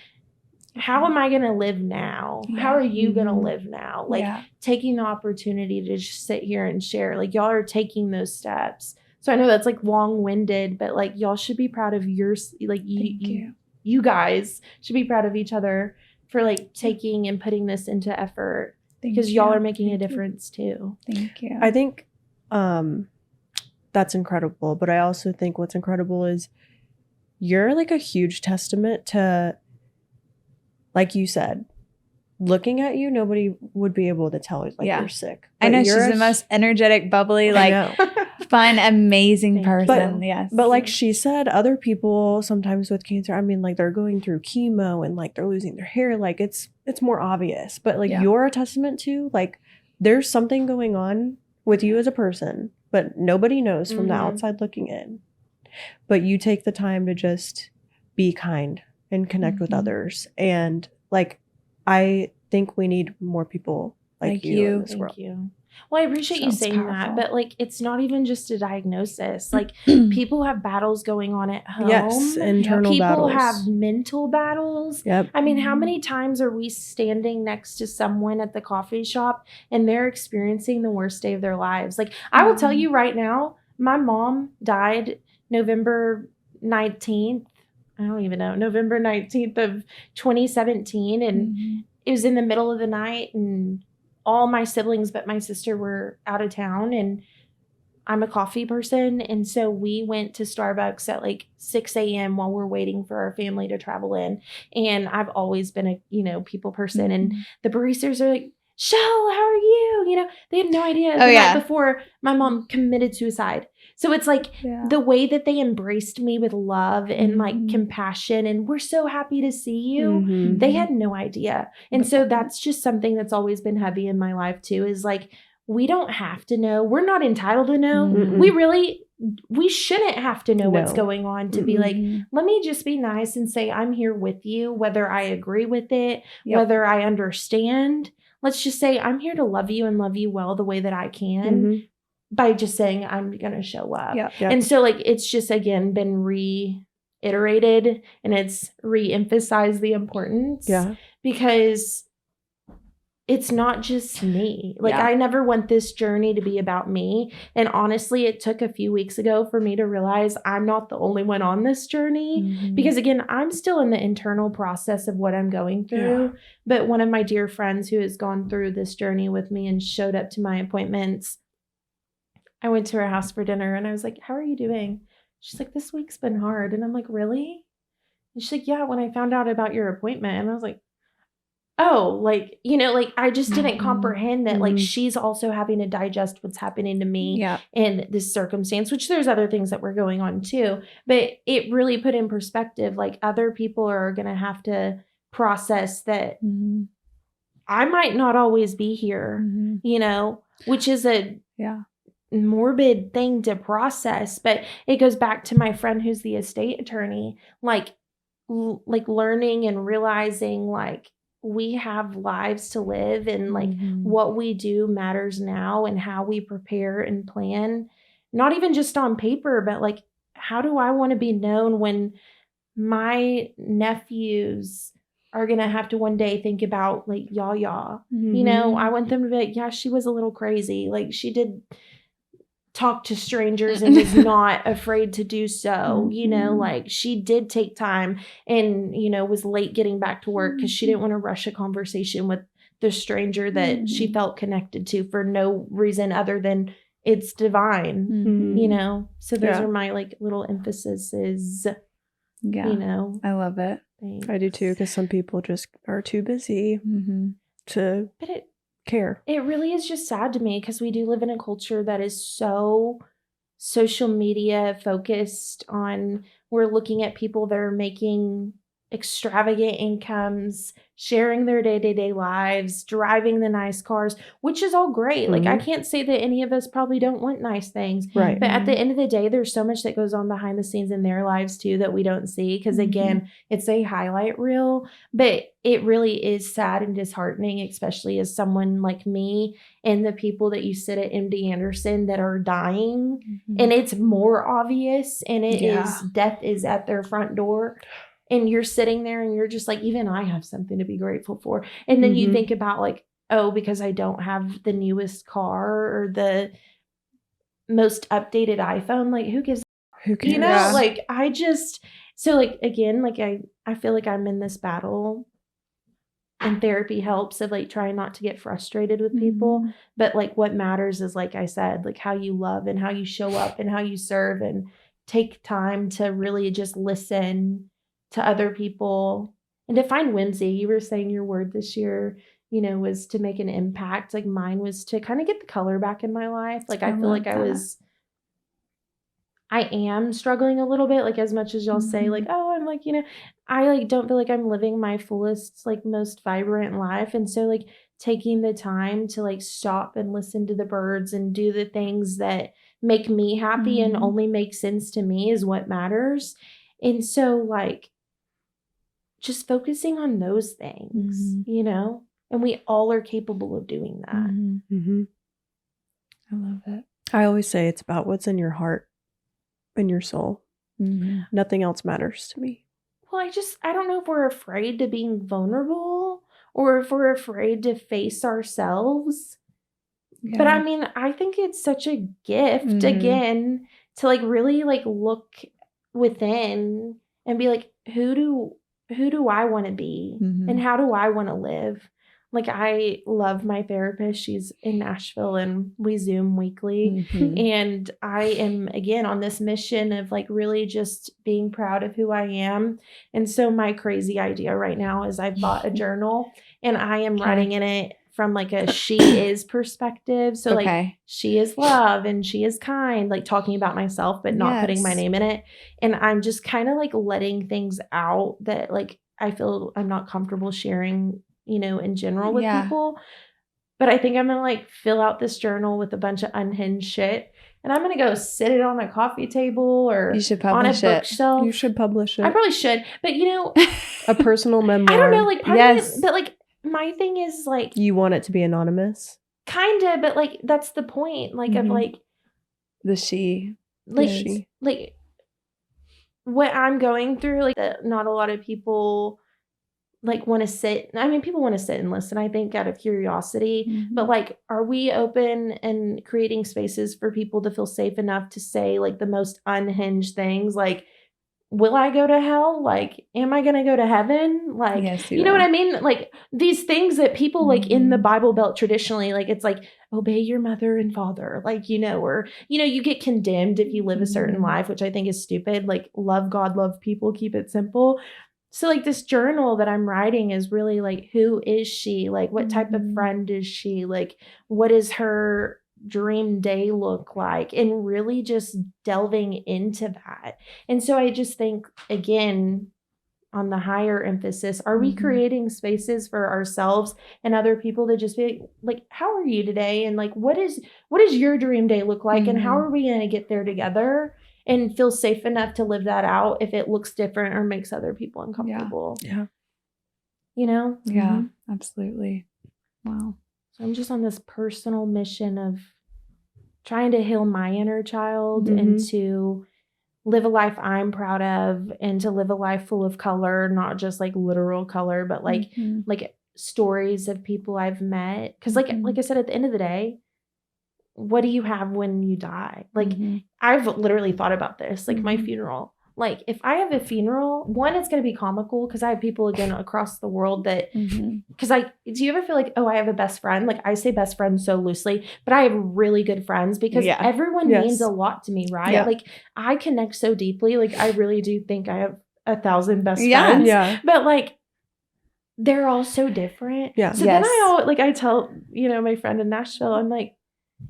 how am I going to live now? How are you going to live now? Like taking the opportunity to just sit here and share, like y'all are taking those steps. So I know that's like long-winded, but like y'all should be proud of like you guys should be proud of each other for like taking and putting this into effort because y'all are making a difference too. Thank you. I think that's incredible. But I also think what's incredible is you're like a huge testament to, like you said, looking at you, nobody would be able to tell like you're sick. I know she's the most energetic, bubbly, like fun, amazing person. But like she said, other people sometimes with cancer, I mean, like they're going through chemo and like they're losing their hair. Like it's more obvious. But like you're a testament to like there's something going on with you as a person, but nobody knows from the outside looking in. But you take the time to just be kind and connect with others. And like, I think we need more people like you in this world. Thank you. Well, I appreciate you saying that, but like, it's not even just a diagnosis. Like people have battles going on at home. Yes, internal battles. People have mental battles. I mean, how many times are we standing next to someone at the coffee shop and they're experiencing the worst day of their lives? Like I will tell you right now, my mom died November 19th. I don't even know, November 19th of 2017. And it was in the middle of the night and all my siblings but my sister were out of town and I'm a coffee person. And so we went to Starbucks at like 6 a.m. while we're waiting for our family to travel in. And I've always been a, people person. And the baristas are like, Shell, how are you? They had no idea the night before my mom committed suicide. So it's like the way that they embraced me with love and like compassion and we're so happy to see you. They had no idea. And so that's just something that's always been heavy in my life too, is like, we don't have to know. We're not entitled to know. we shouldn't have to know what's No. going on to be like, let me just be nice and say, I'm here with you, whether I agree with it, whether I understand. Let's just say, I'm here to love you and love you well the way that I can by just saying, I'm going to show up. Yep. And so, like, it's just, again, been reiterated and it's re-emphasized the importance. Yeah. Because it's not just me. Like, I never want this journey to be about me. And honestly, it took a few weeks ago for me to realize I'm not the only one on this journey. Because again, I'm still in the internal process of what I'm going through. Yeah. But one of my dear friends who has gone through this journey with me and showed up to my appointments, I went to her house for dinner and I was like, how are you doing? She's like, this week's been hard. And I'm like, really? And she's like, yeah, when I found out about your appointment. And I was like, oh, like, you know, like I just didn't comprehend that like she's also having to digest what's happening to me in this circumstance, which there's other things that were going on too. But it really put in perspective, like other people are going to have to process that I might not always be here, you know, which is a morbid thing to process. But it goes back to my friend who's the estate attorney, like learning and realizing like, we have lives to live and like what we do matters now and how we prepare and plan, not even just on paper, but like, how do I want to be known when my nephews are going to have to one day think about like Yaya, you know, I want them to be like, yeah, she was a little crazy. Like she did talk to strangers and was not afraid to do so, you know, like she did take time and, you know, was late getting back to work because she didn't want to rush a conversation with the stranger that she felt connected to for no reason other than it's divine, you know? So those are my like little emphases, you know? I love it. Thanks. I do too, because some people just are too busy to care. It really is just sad to me because we do live in a culture that is so social media focused on, we're looking at people that are making extravagant incomes, sharing their day-to-day lives, driving the nice cars, which is all great. Like I can't say that any of us probably don't want nice things, right? But at the end of the day, there's so much that goes on behind the scenes in their lives too that we don't see because again, it's a highlight reel. But it really is sad and disheartening, especially as someone like me and the people that you sit at MD Anderson that are dying, and it's more obvious, and it is death is at their front door. And you're sitting there and you're just like, even I have something to be grateful for. And then you think about like, oh, because I don't have the newest car or the most updated iPhone, like who cares? You know, like I just, so like, again, like I feel like I'm in this battle and therapy helps of like trying not to get frustrated with people. But like what matters is, like I said, like how you love and how you show up and how you serve and take time to really just listen to other people and to find whimsy. You were saying your word this year, you know, was to make an impact. Like mine was to kind of get the color back in my life. Like I feel like I am struggling a little bit, like as much as y'all say like, oh, I'm like, you know, I like don't feel like I'm living my fullest, like most vibrant life. And so like taking the time to like stop and listen to the birds and do the things that make me happy and only make sense to me is what matters. And so like just focusing on those things, you know, and we all are capable of doing that. I love it. I always say it's about what's in your heart and your soul. Nothing else matters to me. Well, I don't know if we're afraid to being vulnerable or if we're afraid to face ourselves. Yeah. But I mean, I think it's such a gift again to like really like look within and be like, who do I want to be and how do I want to live? Like I love my therapist. She's in Nashville and we Zoom weekly. And I am again on this mission of like really just being proud of who I am. And so my crazy idea right now is I've bought a journal and I am writing in it from like a she is perspective. So like she is love and she is kind, like talking about myself, but not putting my name in it. And I'm just kind of like letting things out that like I feel I'm not comfortable sharing, you know, in general with people. But I think I'm going to like fill out this journal with a bunch of unhinged shit and I'm going to go sit it on a coffee table or You should on a publish it. bookshelf. You should publish it. I probably should. But, you know, A personal memoir. I don't know. Like, part of Yes. it, but like, my thing is like, You want it to be anonymous? kind of, but like, that's the point. Like, of Mhm. like, The she. like, Yes. like what I'm going through, like, that not a lot of people like want to sit. I mean, people want to sit and listen, I think, out of curiosity. Mhm. But like, are we open and creating spaces for people to feel safe enough to say like the most unhinged things? Like, will I go to hell? Like, am I going to go to heaven? Like, Yes, you know what I mean? Like, these things that people like in the Mhm. Bible Belt traditionally, like, it's like, obey your mother and father, like, you know, or, you know, you get condemned if you live a certain Mhm. life, which I think is stupid. Like, love God, love people, keep it simple. So like this journal that I'm writing is really like, who is she? Like, what type of Mhm. friend is she? Like, what does her dream day look like? And really just delving into that. And so I just think, again, on the higher emphasis, are we Mhm. creating spaces for ourselves and other people to just be like, how are you today? And like, what does your dream day look like? And how Mhm. are we going to get there together and feel safe enough to live that out if it looks different or makes other people uncomfortable? Yeah. You know? Yeah, absolutely. Wow. So I'm just on this personal mission of trying to heal my inner child Mhm. and to live a life I'm proud of and to live a life full of color, not just like literal color, but like Mhm. like stories of people I've met. Cause like Mhm. like I said, at the end of the day, what do you have when you die? Like Mhm. I've literally thought about this, like my Mhm. funeral. Like if I have a funeral, one, it's gonna be comical because I have people again across the world that Mhm. because do you ever feel like, oh, I have a best friend? Like I say best friend so loosely, but I have really good friends because Yeah. everyone Yes. means a lot to me, right? Yeah. Like I connect so deeply. Like I really do think I have 1,000 best Yeah. friends. Yeah. But like they're all so different. Yeah. So Yes. then I tell, you know, my friend in Nashville, I'm like,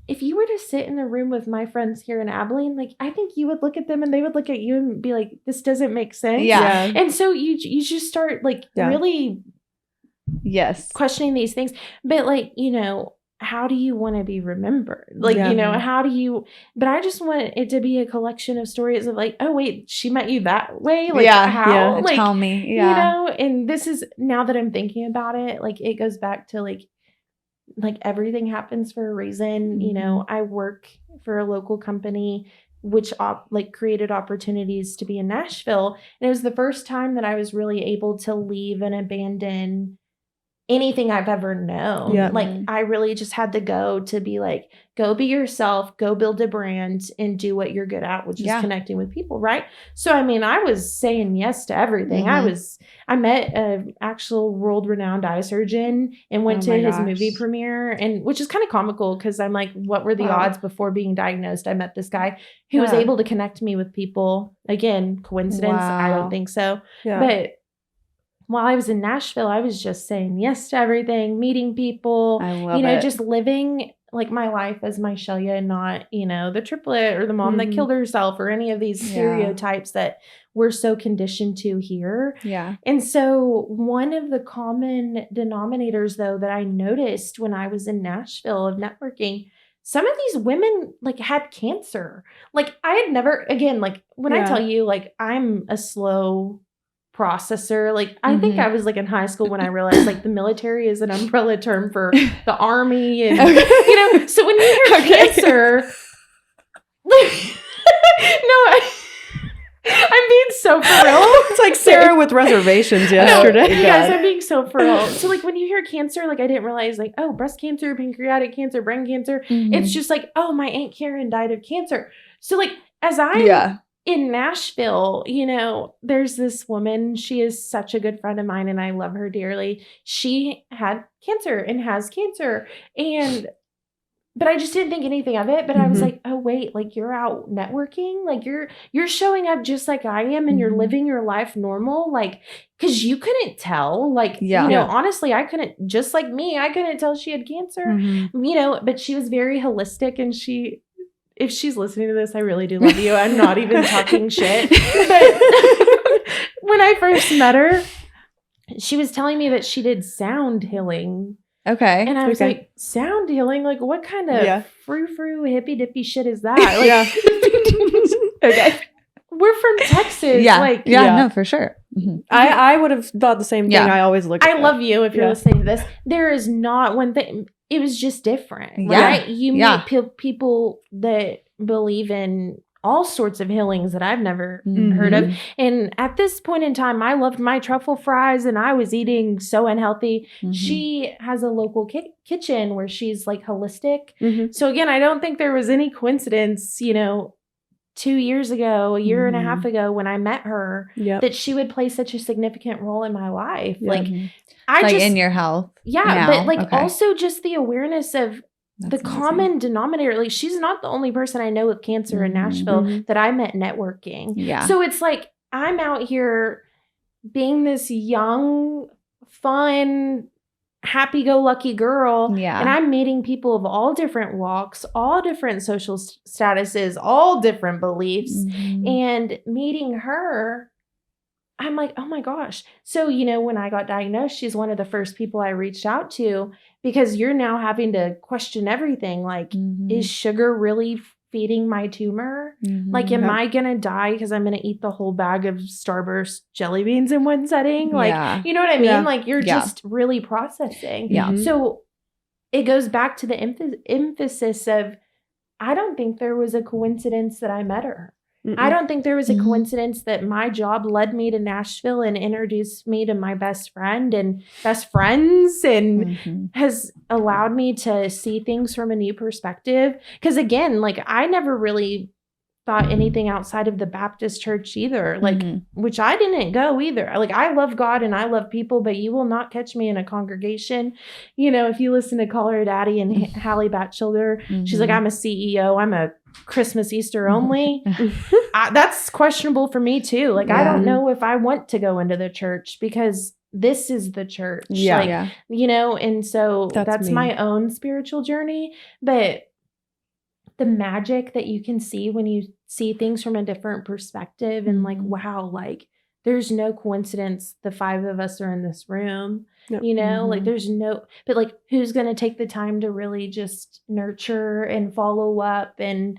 if you were to sit in a room with my friends here in Abilene, like I think you would look at them and they would look at you and be like, this doesn't make sense. Yeah. And so you just start like Yeah. really Yes. questioning these things. But like, you know, how do you want to be remembered? Like, Yeah. you know, how do you, but I just want it to be a collection of stories of like, oh wait, she met you that way. Like Yeah. how? Yeah. Like, Tell me. you Yeah. know, and this is, now that I'm thinking about it, like it goes back to like everything happens for a reason. You know, I work for a local company which created opportunities to be in Nashville, and it was the first time that I was really able to leave and abandon anything I've ever known. Yeah. Like I really just had to go to be like, go be yourself, go build a brand and do what you're good at, which is Yeah. connecting with people. Right. So, I mean, I was saying yes to everything. I met an actual world renowned eye surgeon and went Oh to my his gosh. movie premiere, and which is kind of comical because I'm like, what were the Wow. odds before being diagnosed? I met this guy who was Yeah. able to connect me with people. Again, coincidence? I Wow. don't think so. Yeah. But while I was in Nashville, I was just saying yes to everything, meeting people, I love you know, it. just living like my life as Mychellya and not, you know, the triplet or the mom that Mhm. killed herself or any of these Yeah. stereotypes that we're so conditioned to here. Yeah. And so one of the common denominators, though, that I noticed when I was in Nashville of networking, some of these women like had cancer. Like I had never, again, like when I Yeah. tell you, like I'm a slow processor. Like I think I was like in high school when I realized like the military is an umbrella term for the army, and Okay. you know. So when you hear Okay. cancer, I'm being so for real. It's like Sarah with reservations yesterday. You guys, I'm being so for real. So like when you hear cancer, like I didn't realize like, oh, breast cancer, pancreatic cancer, brain cancer. It's just like, oh, my Aunt Karen died of cancer. So like as I'm Yeah. in Nashville, you know, there's this woman. She is such a good friend of mine and I love her dearly. She had cancer and has cancer. But I just didn't think anything of it. But I was Mhm. like, oh, wait, like you're out networking. Like you're showing up just like I am and you're Mhm. living your life normal. Like, cause you couldn't tell, like, Yeah. you know, Yeah. honestly, I couldn't, just like me, I couldn't tell she had cancer, Mhm. you know, but she was very holistic and if she's listening to this, I really do love you. I'm not even talking shit. But when I first met her, she was telling me that she did sound healing. Okay. And I was Okay. like, sound healing? Like, what kind of frou-frou, hippy-dippy shit is that? Like, Okay. we're from Texas. Yeah. Like, Yeah. No, for sure. I would have thought the same thing. Yeah. I always look at I love you if you're Yeah. listening to this. There is not one thing. It was just different, Yeah. right? You Yeah. meet people that believe in all sorts of healings that I've never Mhm. heard of. And at this point in time, I loved my truffle fries and I was eating so unhealthy. Mhm. She has a local kitchen where she's like holistic. Mhm. So again, I don't think there was any coincidence, 2 years ago, a year and a half ago when I met her, Yep. that she would play such a significant role in my life. Yeah. Like, Mhm. I Like just, in your health. yeah, now. but like Okay. also just the awareness of That's the amazing. common denominator. Like, she's not the only person I know with cancer in Mhm. Nashville Mhm. that I met networking. Yeah. So it's like I'm out here being this young, fun, happy-go-lucky girl, Yeah. and I'm meeting people of all different walks, all different social statuses, all different beliefs, Mhm. and meeting her, I'm like, oh my gosh. So, when I got diagnosed, she's one of the first people I reached out to, because you're now having to question everything. Like, Mhm. is sugar really feeding my tumor? Mhm. Like, am Yep. I going to die because I'm going to eat the whole bag of Starburst jelly beans in one setting? Like, Yeah. you know what I mean? Yeah. Like, you're Yeah. just really processing. Yeah. Mhm. So it goes back to the emphasis of, I don't think there was a coincidence that I met her. I don't think there was a Mhm. coincidence that my job led me to Nashville and introduced me to my best friend and best friends and Mhm. has allowed me to see things from a new perspective. Because again, like, I never really thought anything outside of the Baptist church either, like, Mhm. which I didn't go either. Like, I love God and I love people, but you will not catch me in a congregation. If you listen to Call Her Daddy and Hallie Batchelder, she's like, Mhm. I'm a CEO. I'm a Christmas, Easter only. That's questionable for me too. Like, I Yeah. don't know if I want to go into the church because this is the church. Yeah. Like, Yeah. and so that's me. my own spiritual journey. But the magic that you can see when you see things from a different perspective and like, Mhm. wow, like, there's no coincidence the 5 of us are in this room. Yep. Like, Mhm. there's but like, who's going to take the time to really just nurture and follow up and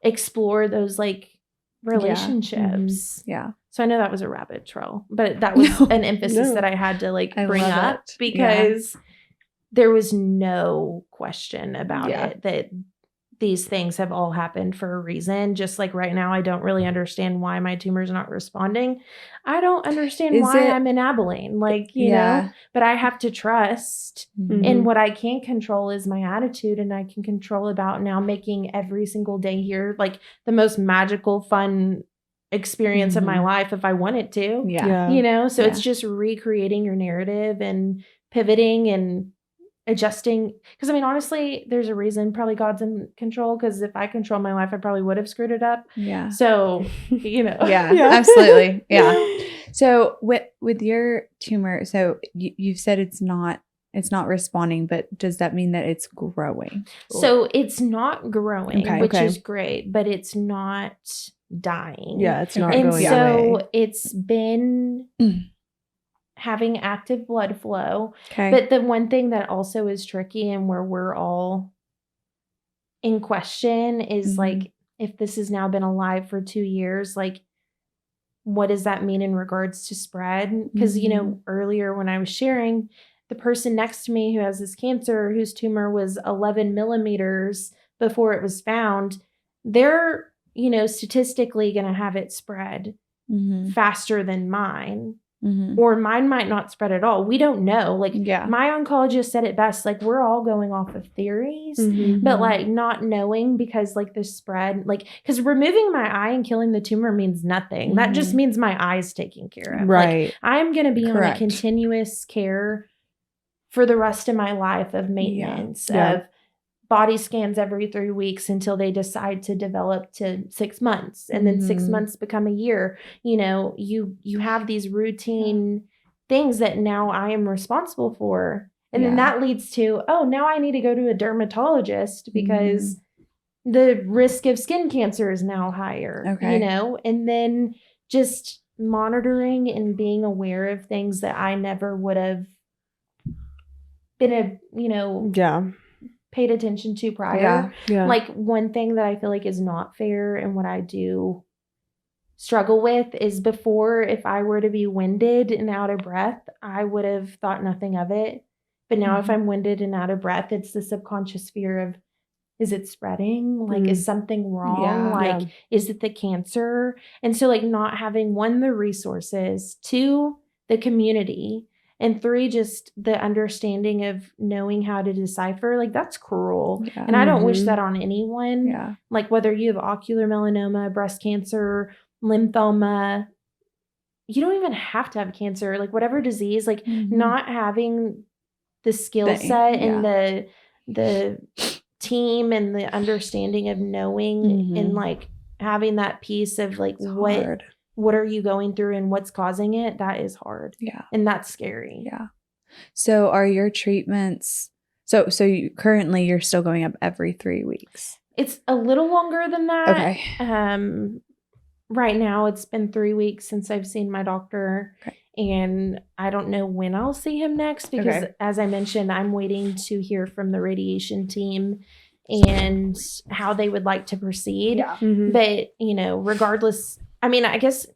explore those like relationships? Yeah. So I know that was a rabbit trail, but that was an emphasis No. that I had to like I bring love up it. because there was no question about Yeah. it that these things have all happened for a reason. Just like right now, I don't really understand why my tumor's not responding. I don't understand Is why it- I'm in Abilene, like, Yeah. but I have to trust. Mhm. And what I can control is my attitude, and I can control about now making every single day here like the most magical, fun experience of my Mhm. life if I wanted to. Yeah. So it's just recreating your narrative and pivoting and adjusting. Because I mean, honestly, there's a reason probably God's in control, because if I control my life, I probably would have screwed it up. Yeah. So, Yeah. Yeah. Absolutely. Yeah. So with your tumor, so you've said it's not responding, but does that mean that it's growing? So it's not growing, Okay. which Okay. is great, but it's not dying. Yeah, it's not Okay. And going so away. it's been having active blood flow. Okay. But the one thing that also is tricky and where we're all in question is Mhm. like, if this has now been alive for 2 years, like, what does that mean in regards to spread? Because, Mhm. earlier when I was sharing, the person next to me who has this cancer, whose tumor was 11 millimeters before it was found, they're, statistically going to have it spread Mhm. faster than mine. Mhm. Or mine might not spread at all. We don't know. Like, Yeah. my oncologist said it best. Like, we're all going off of theories, Mhm. but like not knowing, because like the spread, like, because removing my eye and killing the tumor means nothing. That just Mhm. means my eye's taken care of. Like, Right. I'm going to be on a Correct. continuous care for the rest of my life of maintenance, Yeah. of body scans every 3 weeks until they decide to develop to 6 months, and then 6 Mhm. months become a year. You have these routine things that now I am responsible for. And then Yeah. that leads to, oh, now I need to go to a dermatologist because the risk of skin cancer is now higher, Okay. and then just monitoring and being aware of things that I never would have been Yeah. paid attention to prior. Yeah. Yeah. Like one thing that I feel like is not fair and what I do struggle with is before, if I were to be winded and out of breath, I would have thought nothing of it. But now if I'm winded and out of breath, it's the subconscious fear of, is it spreading? Like, is something wrong? Yeah. Like, is it the cancer? And so like not having one, the resources, two, the community, and three, just the understanding of knowing how to decipher, like that's cruel. Yeah. And I don't wish that on anyone. Yeah. Like whether you have ocular melanoma, breast cancer, lymphoma, you don't even have to have cancer, like whatever disease, like not having the skill set and the team and the understanding of knowing and like having that piece of like what are you going through and what's causing it, that is hard. Yeah. And that's scary. Yeah. So are your treatments, so currently you're still going up every 3 weeks? It's a little longer than that. Okay. Right now it's been 3 weeks since I've seen my doctor. Okay. And I don't know when I'll see him next because as I mentioned, I'm waiting to hear from the radiation team and how they would like to proceed. Yeah. But, regardless, I mean, I guess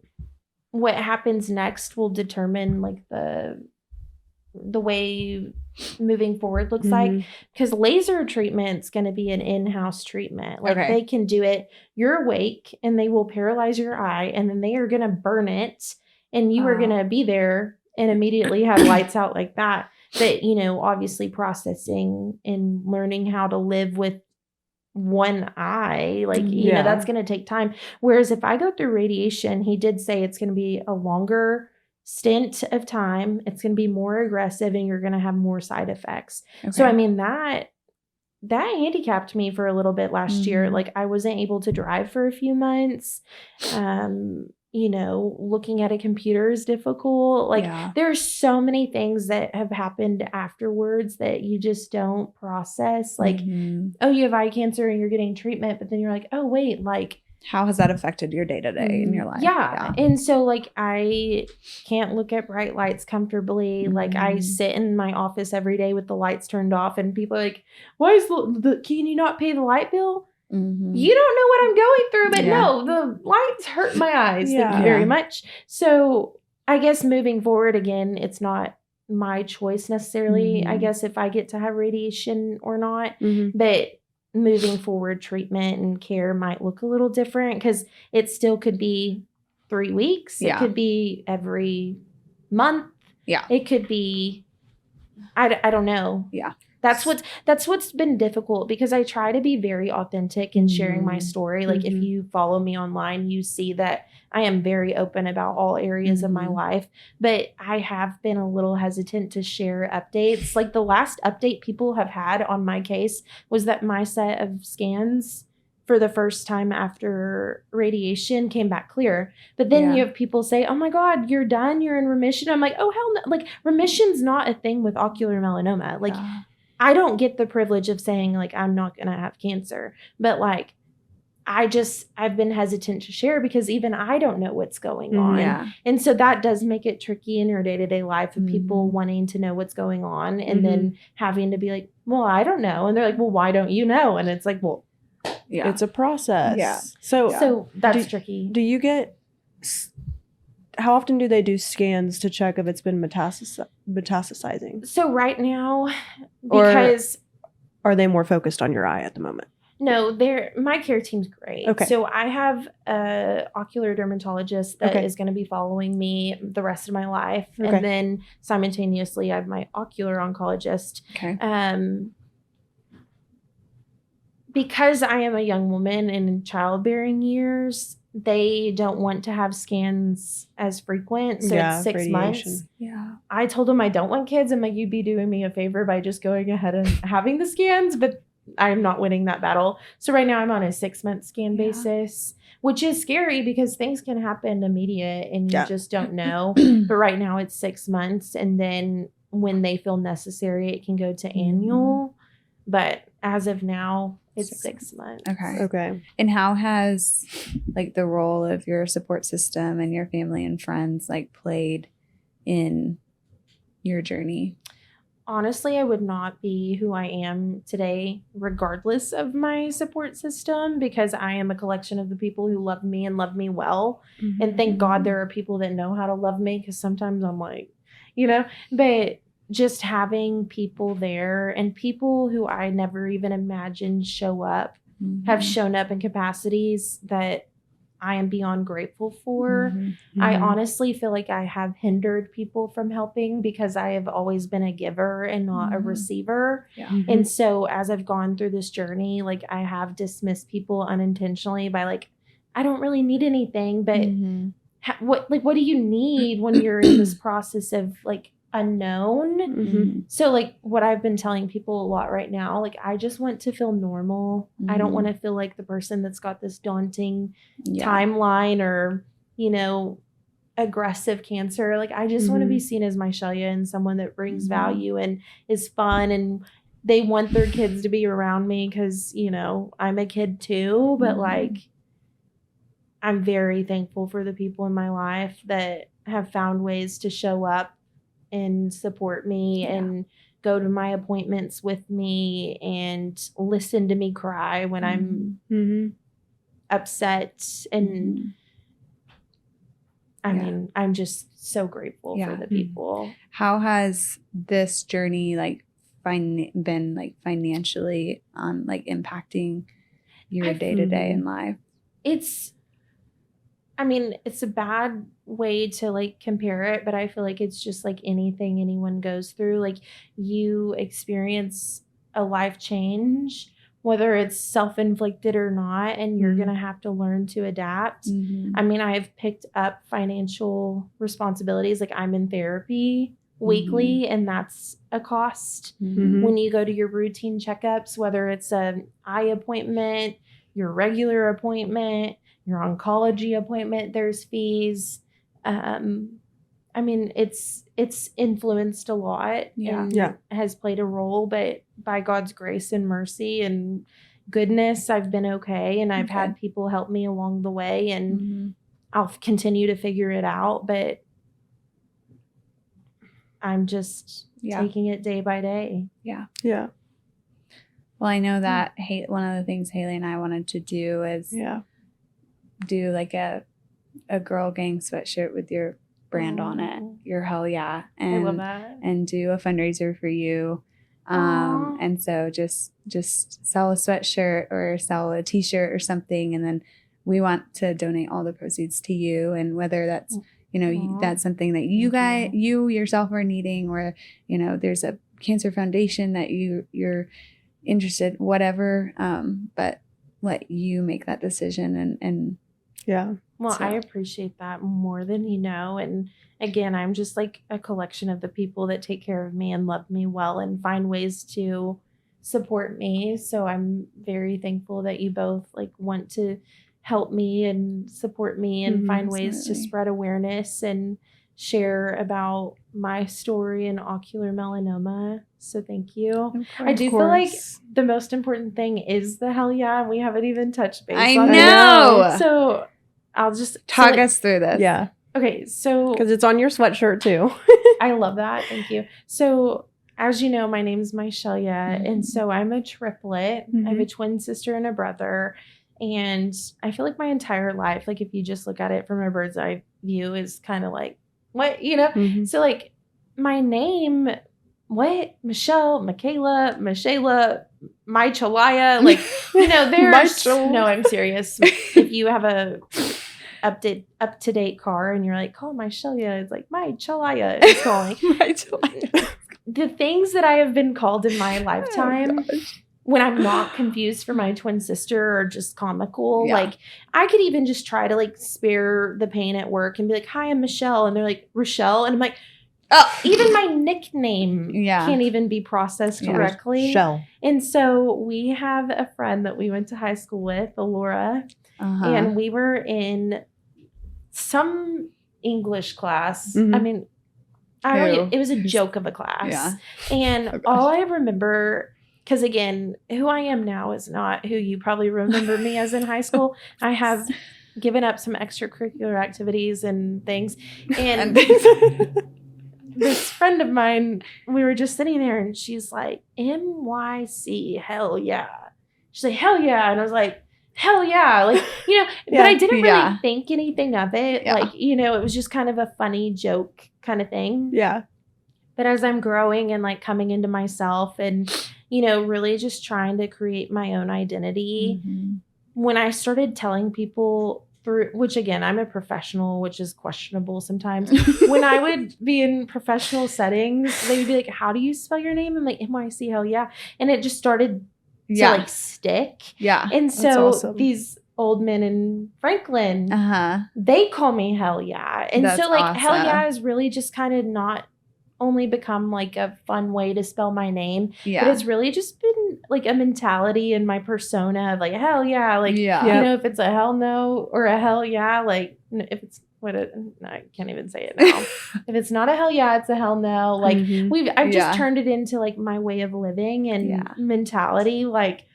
what happens next will determine like the way moving forward looks like, because laser treatment's going to be an in-house treatment. Like they can do it, you're awake and they will paralyze your eye and then they are going to burn it and you are going to be there and immediately have lights out like that. But, obviously processing and learning how to live with one eye, like, that's going to take time. Whereas if I go through radiation, he did say it's going to be a longer stint of time. It's going to be more aggressive and you're going to have more side effects. Okay. So, I mean, that handicapped me for a little bit last year. Like I wasn't able to drive for a few months. Looking at a computer is difficult. Like there's so many things that have happened afterwards that you just don't process. Like, oh, you have eye cancer and you're getting treatment, but then you're like, oh, wait, like, how has that affected your day-to-day in your life? Yeah. And so like I can't look at bright lights comfortably. Like I sit in my office every day with the lights turned off and people are like, why is can you not pay the light bill? You don't know what I'm going through, but no, the lights hurt my eyes. Thank you very much. So I guess moving forward again, it's not my choice necessarily, I guess, if I get to have radiation or not, but moving forward, treatment and care might look a little different because it still could be 3 weeks. It could be every month. Yeah. It could be, I don't know. Yeah. That's what's been difficult because I try to be very authentic in sharing my story. Like if you follow me online, you see that I am very open about all areas of my life, but I have been a little hesitant to share updates. Like the last update people have had on my case was that my set of scans for the first time after radiation came back clear. But then you have people say, oh my God, you're done. You're in remission. I'm like, oh, hell no. Like remission's not a thing with ocular melanoma. Like I don't get the privilege of saying like, I'm not going to have cancer, but like, I've been hesitant to share because even I don't know what's going on. Yeah. And so that does make it tricky in your day-to-day life of people wanting to know what's going on and then having to be like, well, I don't know. And they're like, well, why don't you know? And it's like, well, it's a process. Yeah. So that's tricky. Do you get, how often do they do scans to check if it's been metastasizing? So right now, because... Or are they more focused on your eye at the moment? No, my care team's great. Okay. So I have a ocular dermatologist that is going to be following me the rest of my life. Okay. And then simultaneously I have my ocular oncologist. Okay. Because I am a young woman in childbearing years, they don't want to have scans as frequent. So it's 6 months. Yeah. I told them I don't want kids. I'm like, you'd be doing me a favor by just going ahead and having the scans, but I'm not winning that battle. So right now I'm on a 6-month scan basis, which is scary because things can happen immediate and you just don't know. But right now it's 6 months. And then when they feel necessary, it can go to annual. But as of now, it's 6 months. Okay. And how has like the role of your support system and your family and friends like played in your journey? honestly, I would not be who I am today, regardless of my support system, because I am a collection of the people who love me and love me well. And thank God there are people that know how to love me, because sometimes I'm like, but just having people there and people who I never even imagined show up have shown up in capacities that I am beyond grateful for. I honestly feel like I have hindered people from helping because I have always been a giver and not a receiver. Yeah. And so as I've gone through this journey, like I have dismissed people unintentionally by like, I don't really need anything, but what do you need when you're in this process of like unknown? So like what I've been telling people a lot right now, like I just want to feel normal. I don't want to feel like the person that's got this daunting timeline or, aggressive cancer. Like I just want to be seen as Mychellya and someone that brings value and is fun, and they want their kids to be around me because, I'm a kid too, but like I'm very thankful for the people in my life that have found ways to show up and support me and go to my appointments with me and listen to me cry when I'm upset. And I mean, I'm just so grateful for the people. How has this journey been like financially on like impacting your day-to-day in life? It's a bad way to like compare it, but I feel like it's just like anything anyone goes through. Like you experience a life change, whether it's self-inflicted or not, and you're going to have to learn to adapt. I mean, I've picked up financial responsibilities. Like I'm in therapy weekly, and that's a cost. When you go to your routine checkups, whether it's an eye appointment, your regular appointment, your oncology appointment, there's fees. I mean, it's influenced a lot and has played a role, but by God's grace and mercy and goodness, I've been okay. And I've had people help me along the way, and I'll continue to figure it out, but I'm just taking it day by day. Yeah. Yeah. Well, I know that one of the things Haley and I wanted to do is do like a girl gang sweatshirt with your brand on it, your hell yeah, and I love that. And do a fundraiser for you. And so just sell a sweatshirt or sell a t-shirt or something, and then we want to donate all the proceeds to you. And whether that's that's something that you yourself are needing, or there's a cancer foundation that you're interested, whatever, but let you make that decision. And Well, I appreciate that more than you know. And again, I'm just like a collection of the people that take care of me and love me well and find ways to support me. So I'm very thankful that you both like want to help me and support me and find ways to spread awareness and share about my story in ocular melanoma. So thank you. I do feel like the most important thing is the hell yeah. We haven't even touched base on know. it. So I'll just talk us through this. Yeah. Okay. So because it's on your sweatshirt too. I love that. Thank you. So as you know, my name is Mychellya, and so I'm a triplet. I have a twin sister and a brother. And I feel like my entire life, like if you just look at it from a bird's eye view, is kind of like, what, So like my name, Michelle, Mychellya, Mychellya, like, there's, no, I'm serious. If you have a up-to-date car and you're like, call Mychellya, it's like, Mychellya is calling. Mychellya. The things that I have been called in my lifetime, when I'm not confused for my twin sister or just comical, like I could even just try to like spare the pain at work and be like, hi, I'm Michelle. And they're like, Rochelle. And I'm like, oh, even my nickname can't even be processed correctly. Shell. And so we have a friend that we went to high school with, Laura, and we were in some English class. I mean, it was a joke of a class. Yeah. And all I remember, because again, who I am now is not who you probably remember me as in high school. I have given up some extracurricular activities and things. And this friend of mine, we were just sitting there and she's like, MYC, hell yeah. She's like, hell yeah. And I was like, hell yeah. Like, but I didn't really think anything of it. Yeah. Like, it was just kind of a funny joke kind of thing. Yeah. But as I'm growing and like coming into myself and, really just trying to create my own identity, when I started telling people which again, I'm a professional, which is questionable sometimes. When I would be in professional settings, they would be like, how do you spell your name? I'm like, MYC, hell yeah. And it just started to like stick. Yeah. And so awesome. these old men in Franklin, they call me hell yeah. And That's so like awesome. hell yeah is really just kind of not only become like a fun way to spell my name, but it's really just been like a mentality in my persona of like hell yeah, like if it's a hell no or a hell yeah, like if it's I can't even say it now. If it's not a hell yeah, it's a hell no. Like I've just turned it into like my way of living and mentality. Like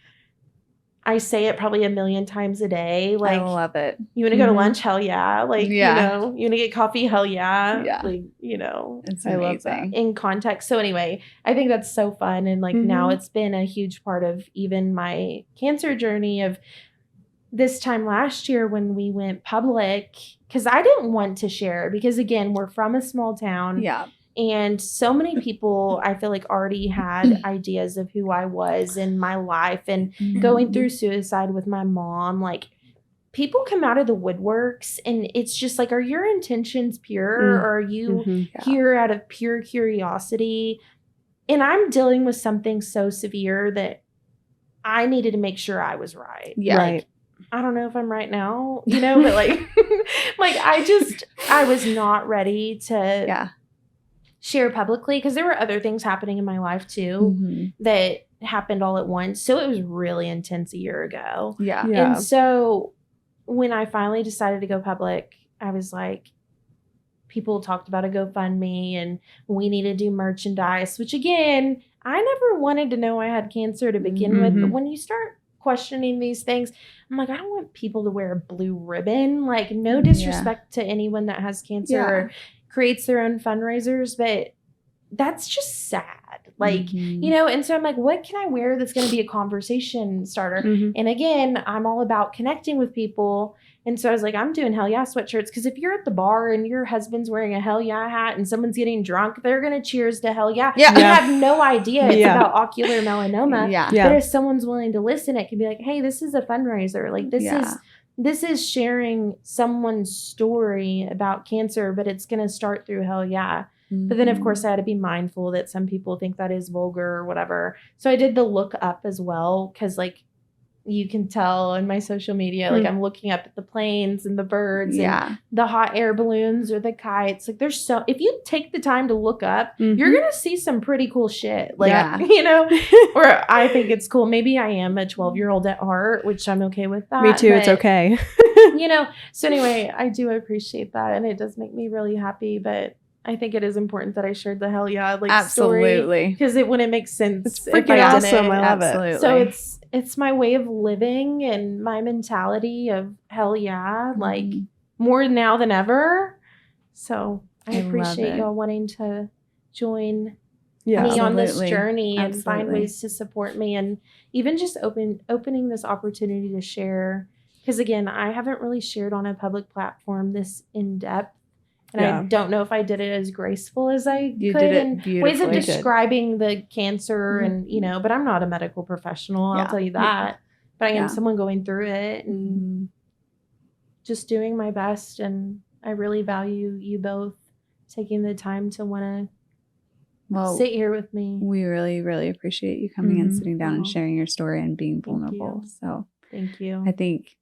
I say it probably a million times a day. Like, I love it. You want to go to lunch? Hell yeah. Like, you want to get coffee? Hell yeah. Yeah. Like, it's I love that in context. So anyway, I think that's so fun. And like now it's been a huge part of even my cancer journey of this time last year when we went public, because I didn't want to share because again, we're from a small town. Yeah. And so many people, I feel like, already had ideas of who I was in my life and going through suicide with my mom. Like, people come out of the woodworks and it's just like, are your intentions pure or are you here out of pure curiosity? And I'm dealing with something so severe that I needed to make sure I was right. Yeah. Like, I don't know if I'm right now, but like, I was not ready to share publicly because there were other things happening in my life too that happened all at once. So it was really intense a year ago. Yeah. And so when I finally decided to go public, I was like, people talked about a GoFundMe and we need to do merchandise, which again, I never wanted to know I had cancer to begin with. But when you start questioning these things, I'm like, I don't want people to wear a blue ribbon. Like, no disrespect to anyone that has cancer or creates their own fundraisers, but that's just sad. Like, and so I'm like, what can I wear that's going to be a conversation starter? And again, I'm all about connecting with people. And so I was like, I'm doing hell yeah sweatshirts. Because if you're at the bar and your husband's wearing a hell yeah hat and someone's getting drunk, they're going to cheers to hell yeah. You have no idea it's about ocular melanoma. But if someone's willing to listen, it can be like, hey, this is a fundraiser. Like this is sharing someone's story about cancer, but it's going to start through hell yeah. But then, of course, I had to be mindful that some people think that is vulgar or whatever. So I did the look up as well because, like, you can tell in my social media, like, I'm looking up at the planes and the birds and the hot air balloons or the kites. Like, if you take the time to look up, you're going to see some pretty cool shit. Like, or I think it's cool. Maybe I am a 12-year-old at heart, which I'm okay with that. Me too. It's okay. So anyway, I do appreciate that. And it does make me really happy. But I think it is important that I shared the hell yeah story because it wouldn't make sense. It's freaking awesome. I love it. So it's my way of living and my mentality of hell yeah, like more now than ever. So I appreciate y'all wanting to join me on this journey and find ways to support me and even just opening this opportunity to share. Because again, I haven't really shared on a public platform this in depth. And I don't know if I did it as graceful as I could. Did it in ways of describing the cancer and, but I'm not a medical professional. I'll tell you that. But I am someone going through it and just doing my best. And I really value you both taking the time to want to sit here with me. We really, really appreciate you coming and sitting down and sharing your story and being vulnerable. So thank you. I think,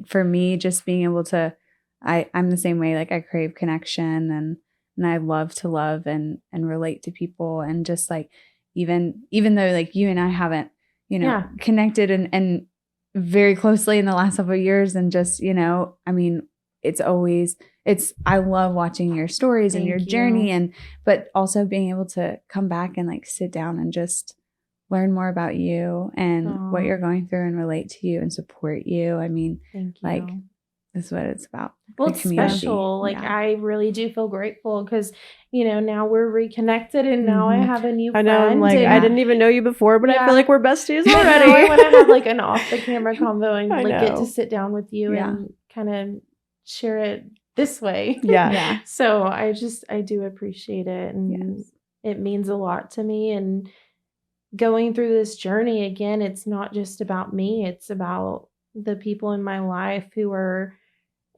for me, just being able to, I'm the same way. Like, I crave connection and I love to love and relate to people. And just like, even though like you and I haven't, connected and very closely in the last couple of years and just, I love watching your stories and your journey but also being able to come back and like sit down and just learn more about you and what you're going through and relate to you and support you. Thank you. is what it's about. Well, The it's community. special. Like, Yeah. I really do feel grateful because, now we're reconnected and now I Mhm. have a new I friend. know. I'm like, and I didn't even know you before, but I Yeah. feel like we're besties now I already. want to have like an off the camera convo and I like get know. to sit down with you Yeah. and kind of share it this way. Yeah. Yeah. So I do appreciate it. And Yes. it means a lot to me. And going through this journey, again, it's not just about me, it's about the people in my life who are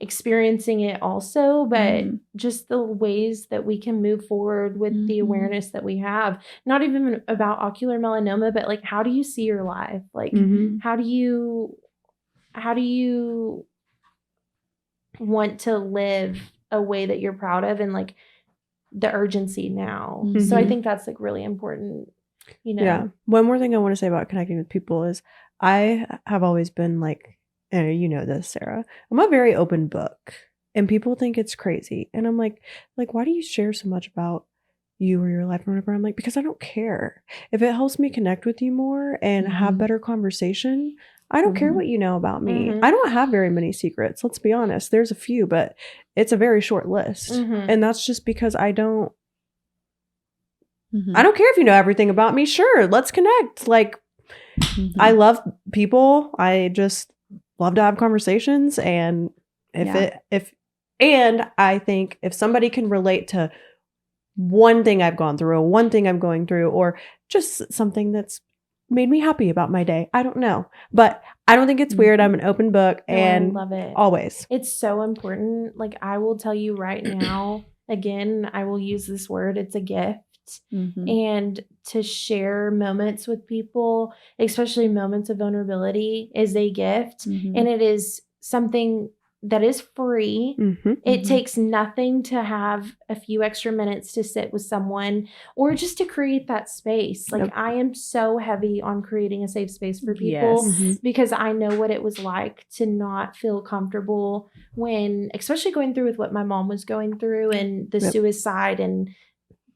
experiencing it also, but Mhm. just the ways that we can move forward with the Mhm. awareness that we have. Not even about ocular melanoma, but like, how do you see your life? Like, Mhm. how do you want to live a way that you're proud of, and like the urgency now. So I Mhm. think that's like really important, Yeah. One more thing I want to say about connecting with people is I have always been like, and you know this, Sarah, I'm a very open book and people think it's crazy. And I'm like, why do you share so much about you or your life or whatever? I'm like, because I don't care. If it helps me connect with you more and have Mhm. better conversation, I don't care Mhm. what you know about me. Mhm. I don't have very many secrets. Let's be honest. There's a few, but it's a very short list. Mhm. And that's just because I don't Mhm. care if you know everything about me. Sure, let's connect. Like, Mhm. I love people. I just love to have conversations. And and I think if somebody can relate to one thing I've gone through, or one thing I'm going through, or just something that's made me happy about my day, I don't know. But I don't think it's weird. I'm an open book, No, and I love it. always. It's so important. Like, I will tell you right now, again, I will use this word, it's a gift. Mhm. And to share moments with people, especially moments of vulnerability, is a gift. Mhm. And it is something that is free. Mhm. It Mhm. takes nothing to have a few extra minutes to sit with someone or just to create that space. Like, Yep. I am so heavy on creating a safe space for people Yes. Mhm. because I know what it was like to not feel comfortable when, especially going through with what my mom was going through and the Yep. suicide and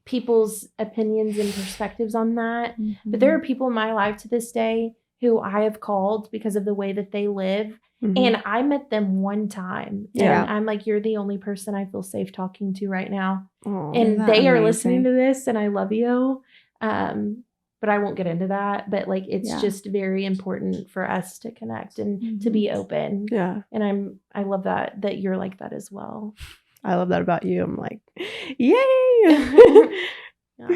people's opinions and perspectives on that. But there are people in my life to this day who I have called because of the way that they live. Mhm. And I met them one time. Yeah. And I'm like, you're the only person I feel safe talking to right now. Aw. And Isn't that they are amazing? listening to this, and I love you. But I won't get into that. But like, it's Yeah. just very important for us to connect and to be open. Yeah. And I love that you're like that as well. I love that about you. I'm like, yay. Yeah.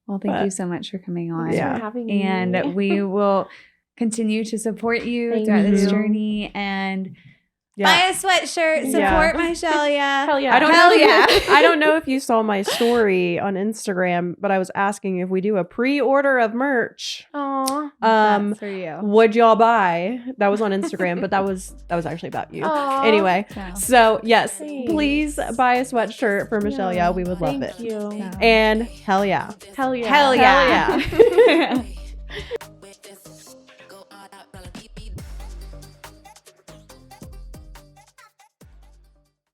Well, thank you But- so much for coming on. Thanks Yeah. for having me. And we will continue to support you Thank throughout this you. journey and Yeah. buy a sweatshirt, Yeah. support Mychellya. Hell yeah. I don't Hell know. yeah. I don't know if you saw my story on Instagram, but I was asking if we do a pre-order of merch. Aw. That's for you. Would y'all buy? That was on Instagram, but that was actually about you. Aw. Anyway, So, so yes, Thanks. please buy a sweatshirt for Mychellya. We would love Thank it. you. so. And hell yeah. Hell yeah. Hell yeah. Hell yeah.